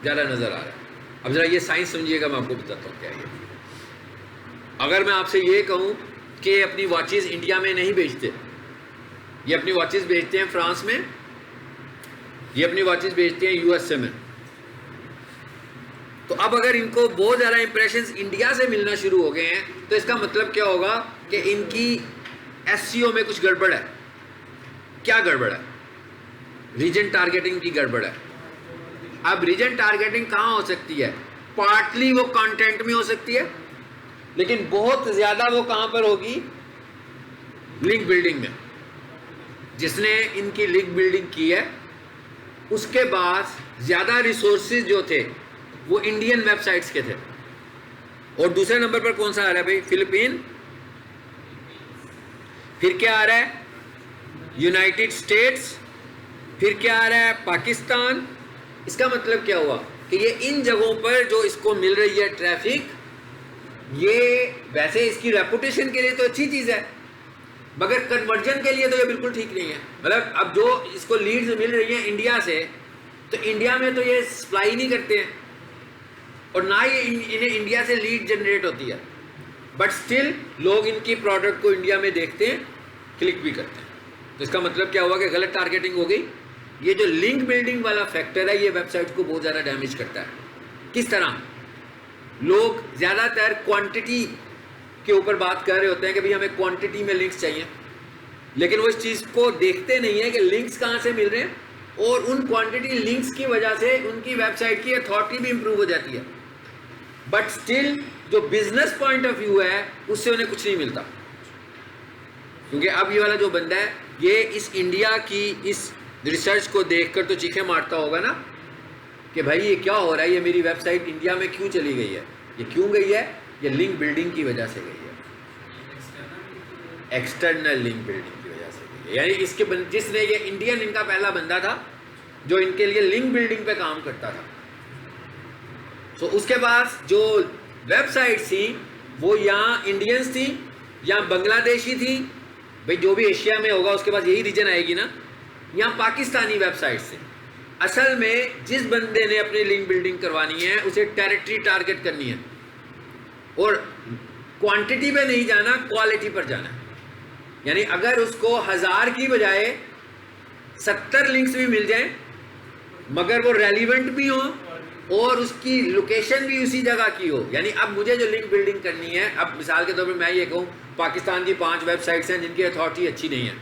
ज़्यादा नज़र आ रहा है। अब ज़रा ये साइंस समझिएगा, मैं आपको बताता हूँ क्या है। अगर मैं आपसे ये कहूँ कि अपनी वॉचेस इंडिया में नहीं बेचते, ये अपनी वॉचेस बेचते हैं फ्रांस में, ये अपनी वॉचेस बेचते हैं USA में, तो अब अगर इनको बहुत ज़्यादा इंप्रेशंस इंडिया से मिलना शुरू हो गए हैं तो इसका मतलब क्या होगा कि इनकी SEO में कुछ गड़बड़ है। क्या गड़बड़ है? रीजन टारगेटिंग की गड़बड़ है। अब रीजन टारगेटिंग कहाँ हो सकती है? पार्टली वो कंटेंट में हो सकती है, लेकिन बहुत ज़्यादा वो कहाँ पर होगी? लिंक बिल्डिंग में। जिसने इनकी लिंक बिल्डिंग की है उसके बाद ज़्यादा रिसोर्सेज जो थे वो इंडियन वेबसाइट्स के थे। और दूसरे नंबर पर कौन सा आ रहा है भाई? फिलीपीन। फिर क्या आ रहा है? United states. फिर क्या आ रहा है? पाकिस्तान। इसका मतलब क्या हुआ कि ये इन जगहों पर जो इसको मिल रही है ट्रैफिक, ये वैसे इसकी रेपुटेशन के लिए तो अच्छी चीज़ है, मगर कन्वर्जन के लिए तो ये बिल्कुल ठीक नहीं है। मतलब अब जो इसको लीड्स मिल रही हैं इंडिया से, तो इंडिया में तो ये सप्लाई नहीं करते हैं और ना ही इन्हें इंडिया से लीड जनरेट होती है, बट स्टिल लोग इनकी प्रोडक्ट को इंडिया में देखते हैं, क्लिक भी करते हैं। तो इसका मतलब क्या हुआ कि गलत टारगेटिंग हो गई। ये जो लिंक बिल्डिंग वाला फैक्टर है ये वेबसाइट को बहुत ज़्यादा डैमेज करता है। किस तरह? लोग ज़्यादातर क्वांटिटी के ऊपर बात कर रहे होते हैं कि भाई हमें क्वांटिटी में लिंक्स चाहिए, लेकिन वो इस चीज़ को देखते नहीं है कि लिंक्स कहाँ से मिल रहे हैं, और उन क्वांटिटी लिंक्स की वजह से उनकी वेबसाइट की अथॉरिटी भी इंप्रूव हो जाती है, बट स्टिल जो बिजनेस पॉइंट ऑफ व्यू है उससे उन्हें कुछ नहीं मिलता। क्योंकि अब ये वाला जो बंदा है ये इस इंडिया की इस रिसर्च को देखकर तो चीखें मारता होगा ना कि भाई ये क्या हो रहा है, ये मेरी वेबसाइट इंडिया में क्यों चली गई है? ये क्यों गई है? ये लिंक बिल्डिंग की वजह से गई है, एक्सटर्नल लिंक बिल्डिंग की वजह से गई है। यानी इसके जिसने ये इंडियन इनका पहला बंदा था जो इनके लिए लिंक बिल्डिंग पे काम करता था। तो उसके पास जो वेबसाइट थी वो यहाँ इंडियंस थी या बांग्लादेशी थी, भाई जो भी एशिया में होगा उसके पास यही रीजन आएगी ना, यहाँ पाकिस्तानी वेबसाइट से। असल में जिस बंदे ने अपनी लिंक बिल्डिंग करवानी है उसे टेरिटरी टारगेट करनी है और क्वांटिटी पे नहीं जाना, क्वालिटी पर जाना है। यानी अगर उसको 1000 की बजाय 70 लिंक्स भी मिल जाएं मगर वो रेलिवेंट भी हो और उसकी लोकेशन भी उसी जगह की हो, यानी अब मुझे जो लिंक बिल्डिंग करनी है, अब मिसाल के तौर पर मैं ये कहूँ पाकिस्तान की 5 वेबसाइट्स हैं जिनकी अथॉरिटी अच्छी नहीं है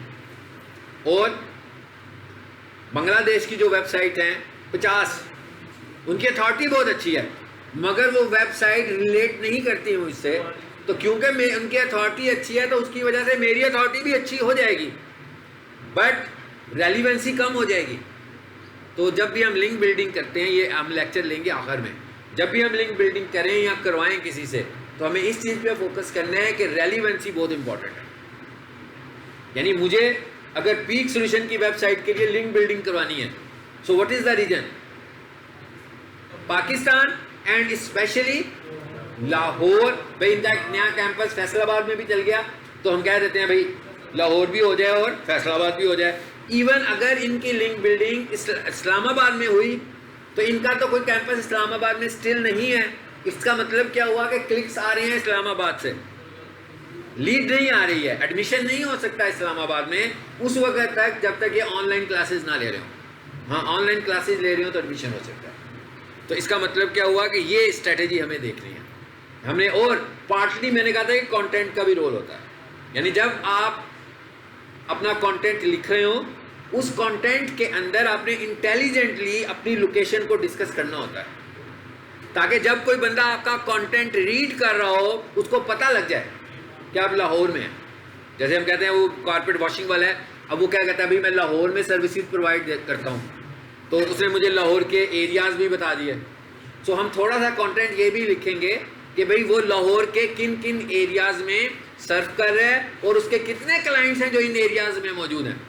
और बांग्लादेश की जो वेबसाइट हैं 50, उनकी अथॉरिटी बहुत अच्छी है मगर वो वेबसाइट रिलेट नहीं करती हूँ इससे, तो क्योंकि मैं उनकी अथॉरिटी अच्छी है तो उसकी वजह से मेरी अथॉरिटी भी अच्छी हो जाएगी बट रेलिवेंसी कम हो जाएगी। तो जब भी हम लिंक बिल्डिंग करते हैं, ये हम लेक्चर लेंगे आखिर में, जब भी हम लिंक बिल्डिंग करें या करवाएं किसी से तो हमें इस चीज़ पे फोकस करना है कि रेलिवेंसी बहुत इंपॉर्टेंट है। यानी मुझे अगर पीक सॉल्यूशन की वेबसाइट के लिए लिंक बिल्डिंग करवानी है, so what is the reason? Pakistan and specially Lahore भाई, इनका एक नया कैंपस फैसलाबाद में भी चल गया, तो हम कह देते हैं भाई लाहौर भी हो जाए और फैसलाबाद भी हो जाए। इवन अगर इनकी लिंक बिल्डिंग इस्लामाबाद में हुई तो इनका तो कोई कैंपस इस्लामाबाद में स्टिल नहीं है। इसका मतलब क्या हुआ कि क्लिक्स आ रहे हैं इस्लामाबाद से, लीड नहीं आ रही है, एडमिशन नहीं हो सकता इस्लामाबाद में उस वक्त तक जब तक ये ऑनलाइन क्लासेस ना ले रहे हो। हाँ, ऑनलाइन क्लासेस ले रहे हो तो एडमिशन हो सकता है। तो इसका मतलब क्या हुआ कि ये स्ट्रेटेजी हमें देखनी है हमने। और पार्टली मैंने कहा था कि कंटेंट का भी रोल होता है, यानी जब आप अपना कंटेंट लिख रहे हो उस कंटेंट के अंदर आपने इंटेलिजेंटली अपनी लोकेशन को डिस्कस करना होता है, ताकि जब कोई बंदा आपका कंटेंट रीड कर रहा हो उसको पता लग जाए कि आप लाहौर में हैं। जैसे हम कहते हैं वो कारपेट वॉशिंग वाला है, अब वो क्या कहता है भाई मैं लाहौर में सर्विसेज प्रोवाइड करता हूँ, तो उसने मुझे लाहौर के एरियाज़ भी बता दिए। सो हम थोड़ा सा कंटेंट ये भी लिखेंगे कि भाई वो लाहौर के किन किन एरियाज़ में सर्व कर रहा है और उसके कितने क्लाइंट्स हैं जो इन एरियाज़ में मौजूद हैं।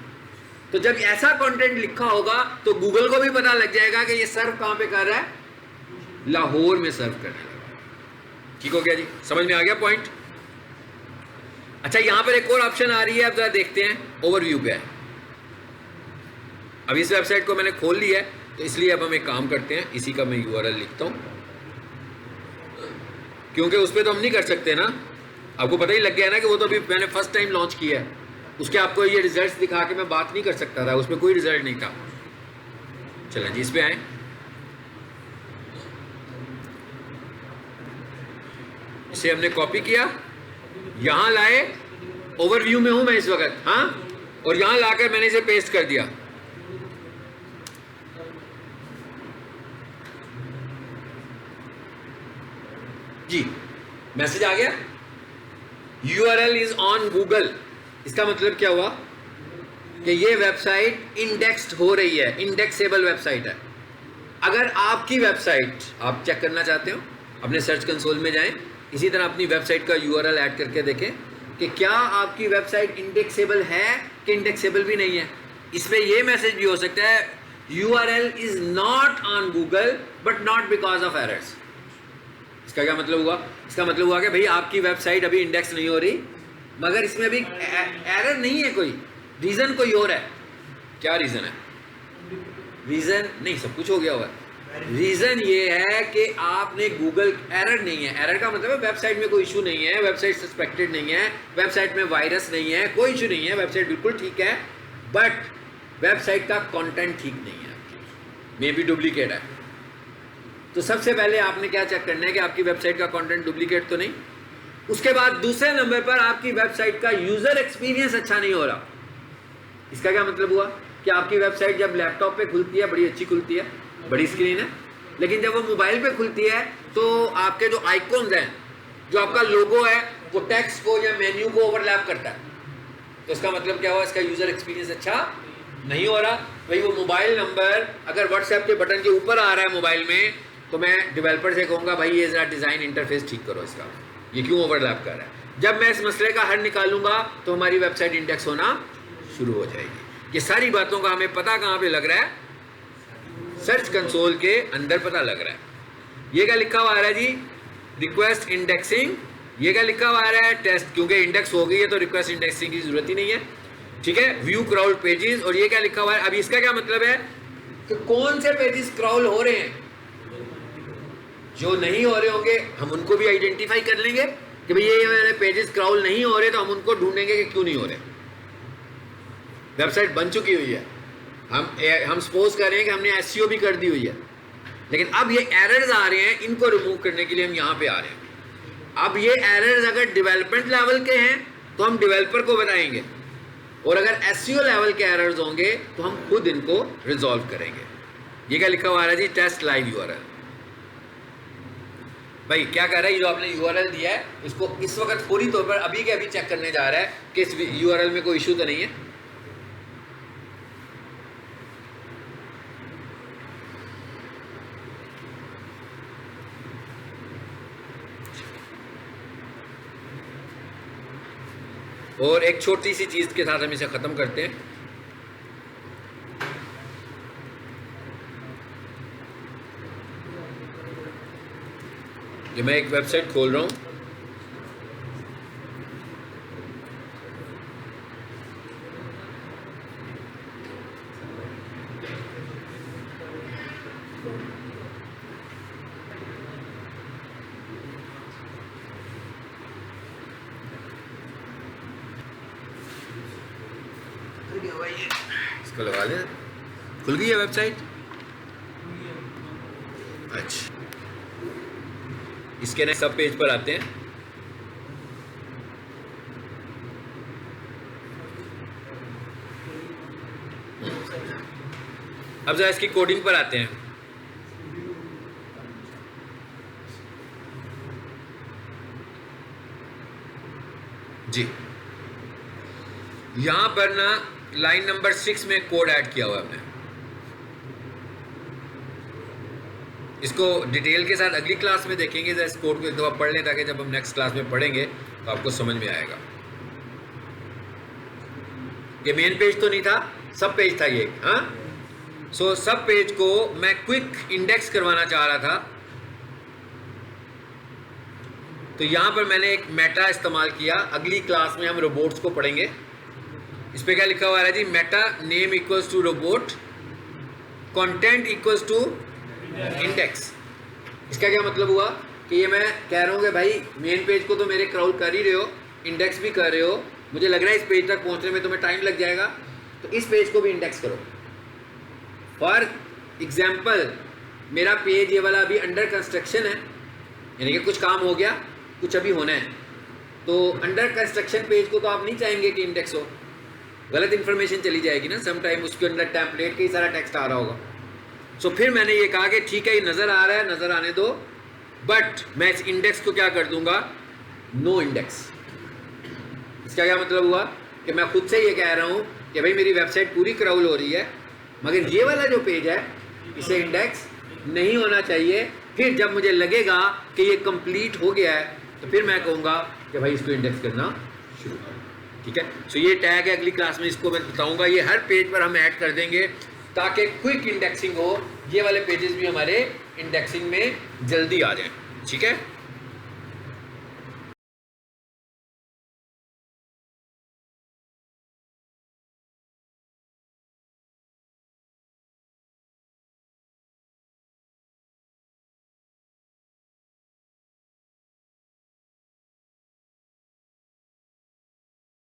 तो जब ऐसा कंटेंट लिखा होगा तो गूगल को भी पता लग जाएगा कि ये सर्व कहाँ पे कर रहा है, लाहौर में सर्व करने लगा। ठीक हो गया जी, समझ में आ गया पॉइंट। अच्छा, यहां पर एक और ऑप्शन आ रही है, अब जरा देखते हैं, ओवरव्यू पे है। अब इस वेबसाइट को मैंने खोल लिया है, तो इसलिए अब हम एक काम करते हैं, इसी का मैं यूआरएल लिखता हूं, क्योंकि उस पर तो हम नहीं कर सकते ना। आपको पता ही लग गया ना कि वो तो अभी मैंने फर्स्ट टाइम लॉन्च किया है, उसके आपको ये रिजल्ट्स दिखा के मैं बात नहीं कर सकता था, उसमें कोई रिजल्ट नहीं था। चलें जी, इस पे आए। इसे हमने कॉपी किया, यहां लाए, ओवरव्यू में हूं मैं इस वक्त, हाँ, और यहां लाकर मैंने इसे पेस्ट कर दिया। जी, मैसेज आ गया, URL इज ऑन गूगल। इसका मतलब क्या हुआ कि ये वेबसाइट इंडेक्स्ड हो रही है, इंडेक्सेबल वेबसाइट है। अगर आपकी वेबसाइट आप चेक करना चाहते हो, अपने सर्च कंसोल में जाएं, इसी तरह अपनी वेबसाइट का URL ऐड करके देखें कि क्या आपकी वेबसाइट इंडेक्सेबल है कि इंडेक्सेबल भी नहीं है। इसमें यह मैसेज भी हो सकता है, URL is not on Google but not because of errors. इसका क्या मतलब हुआ? इसका मतलब हुआ कि भाई आपकी वेबसाइट अभी इंडेक्स नहीं हो रही, मगर इसमें अभी एरर नहीं है, कोई रीज़न कोई और है। क्या रीज़न है? रीज़न नहीं, सब कुछ हो गया हुआ है। रीज़न ये है कि आपने गूगल, एरर नहीं है, एरर का मतलब है वेबसाइट में कोई इशू नहीं है, वेबसाइट सस्पेक्टेड नहीं है, वेबसाइट में वायरस नहीं है, कोई इशू नहीं है, वेबसाइट बिल्कुल ठीक है, बट वेबसाइट का कंटेंट ठीक नहीं है, मे बी डुप्लीकेट है। तो सबसे पहले आपने क्या चेक करना है कि आपकी वेबसाइट का कंटेंट डुप्लीकेट तो नहीं। उसके बाद दूसरे नंबर पर आपकी वेबसाइट का यूज़र एक्सपीरियंस अच्छा नहीं हो रहा। इसका क्या मतलब हुआ कि आपकी वेबसाइट जब लैपटॉप पे खुलती है बड़ी अच्छी खुलती है, बड़ी स्क्रीन है, लेकिन जब वो मोबाइल पे खुलती है तो आपके जो आइकॉन्स हैं, जो आपका लोगो है, वो टेक्स्ट को या मेन्यू को ओवरलैप करता है। तो इसका मतलब क्या हुआ? इसका यूज़र एक्सपीरियंस अच्छा नहीं हो रहा। भाई वो मोबाइल नंबर अगर व्हाट्सएप के बटन के ऊपर आ रहा है मोबाइल में, तो मैं डेवलपर से कहूँगा भाई ये ज़रा डिज़ाइन इंटरफेस ठीक करो इसका, ये क्यों ओवरलैप कर रहा है। जब मैं इस मसले का हल निकालूंगा तो हमारी वेबसाइट इंडेक्स होना शुरू हो जाएगी। ये सारी बातों का हमें पता कहाँ पे लग रहा है? सर्च कंसोल के अंदर पता लग रहा है। ये क्या लिखा हुआ आ रहा है जी? Request indexing. ये क्या लिखा हुआ आ रहा है? टेस्ट, क्योंकि इंडेक्स हो गई है तो रिक्वेस्ट इंडेक्सिंग की जरूरत ही नहीं है। ठीक है, व्यू क्राउल पेजेस। और ये क्या लिखा हुआ है? अब इसका क्या मतलब है कि कौन से पेजेस क्राउल हो रहे हैं। जो नहीं हो रहे होंगे हम उनको भी आइडेंटिफाई कर लेंगे कि भाई ये वाले पेजेस क्राउल नहीं हो रहे, तो हम उनको ढूंढेंगे कि क्यों नहीं हो रहे। वेबसाइट बन चुकी हुई है, हम सपोज कर रहे हैं कि हमने एसईओ भी कर दी हुई है, लेकिन अब ये एरर्स आ रहे हैं, इनको रिमूव करने के लिए हम यहाँ पे आ रहे हैं। अब ये एरर्स अगर डेवलपमेंट लेवल के हैं तो हम डेवलपर को बताएंगे, और अगर एसईओ लेवल के एरर्स होंगे तो हम खुद इनको रिजॉल्व करेंगे। ये क्या लिखा हुआ है जी? Test live URL. भाई क्या कर रहा है? ये जो आपने यूआरएल दिया है इसको इस वक्त फौरी तौर पर अभी के अभी चेक करने जा रहा है कि इस यूआरएल में कोई इशू तो नहीं है। और एक छोटी सी चीज के साथ हम इसे खत्म करते हैं। ये मैं एक वेबसाइट खोल रहा हूँ, इसको लगा लें। खुल गई है वेबसाइट। अच्छा, इसके नेक्स्ट सब पेज पर आते हैं। अब जरा इसकी कोडिंग पर आते हैं। जी, यहां पर ना लाइन नंबर 6 में कोड ऐड किया हुआ है हमने। इसको डिटेल के साथ अगली क्लास में देखेंगे, जरा इस कोड को एक दफ़ा पढ़ लें ताकि जब हम नेक्स्ट क्लास में पढ़ेंगे तो आपको समझ में आएगा। ये मेन पेज तो नहीं था, सब पेज था ये। हाँ, सो सब पेज को मैं क्विक इंडेक्स करवाना चाह रहा था, तो यहां पर मैंने एक मेटा इस्तेमाल किया। अगली क्लास में हम रोबोट्स को पढ़ेंगे। इस पे क्या लिखा हुआ है जी? Meta name equals to robot, content equals to index. इसका क्या मतलब हुआ कि ये मैं कह रहा हूँ कि भाई मेन पेज को तो मेरे क्राउल कर ही रहे हो, इंडेक्स भी कर रहे हो, मुझे लग रहा है इस पेज तक पहुँचने में तुम्हें टाइम लग जाएगा, तो इस पेज को भी इंडेक्स करो। फॉर एग्जाम्पल मेरा पेज ये वाला अभी अंडर कंस्ट्रक्शन है, यानी कि कुछ काम हो गया, कुछ अभी होना है, तो अंडर कंस्ट्रक्शन पेज को तो आप नहीं चाहेंगे कि इंडेक्स हो, गलत इन्फॉर्मेशन चली जाएगी ना। सम टाइम उसके अंदर टेम्पलेट का ही सारा टेक्स्ट आ रहा होगा। सो फिर मैंने ये कहा कि ठीक है, ये नज़र आ रहा है, नज़र आने दो, बट मैं इस इंडेक्स को क्या कर दूंगा? No index. इसका क्या मतलब हुआ कि मैं खुद से ये कह रहा हूँ कि भाई मेरी वेबसाइट पूरी क्राउल हो रही है, मगर ये वाला जो पेज है इसे इंडेक्स नहीं होना चाहिए। फिर जब मुझे लगेगा कि ये कंप्लीट हो गया है तो फिर मैं कहूँगा कि भाई इसको इंडेक्स करना शुरू करो। ठीक है, सो ये टैग है, अगली क्लास में इसको मैं बताऊँगा। ये हर पेज पर हम ऐड कर देंगे ताकि क्विक इंडेक्सिंग हो, ये वाले पेजेस भी हमारे इंडेक्सिंग में जल्दी आ जाएं। ठीक है।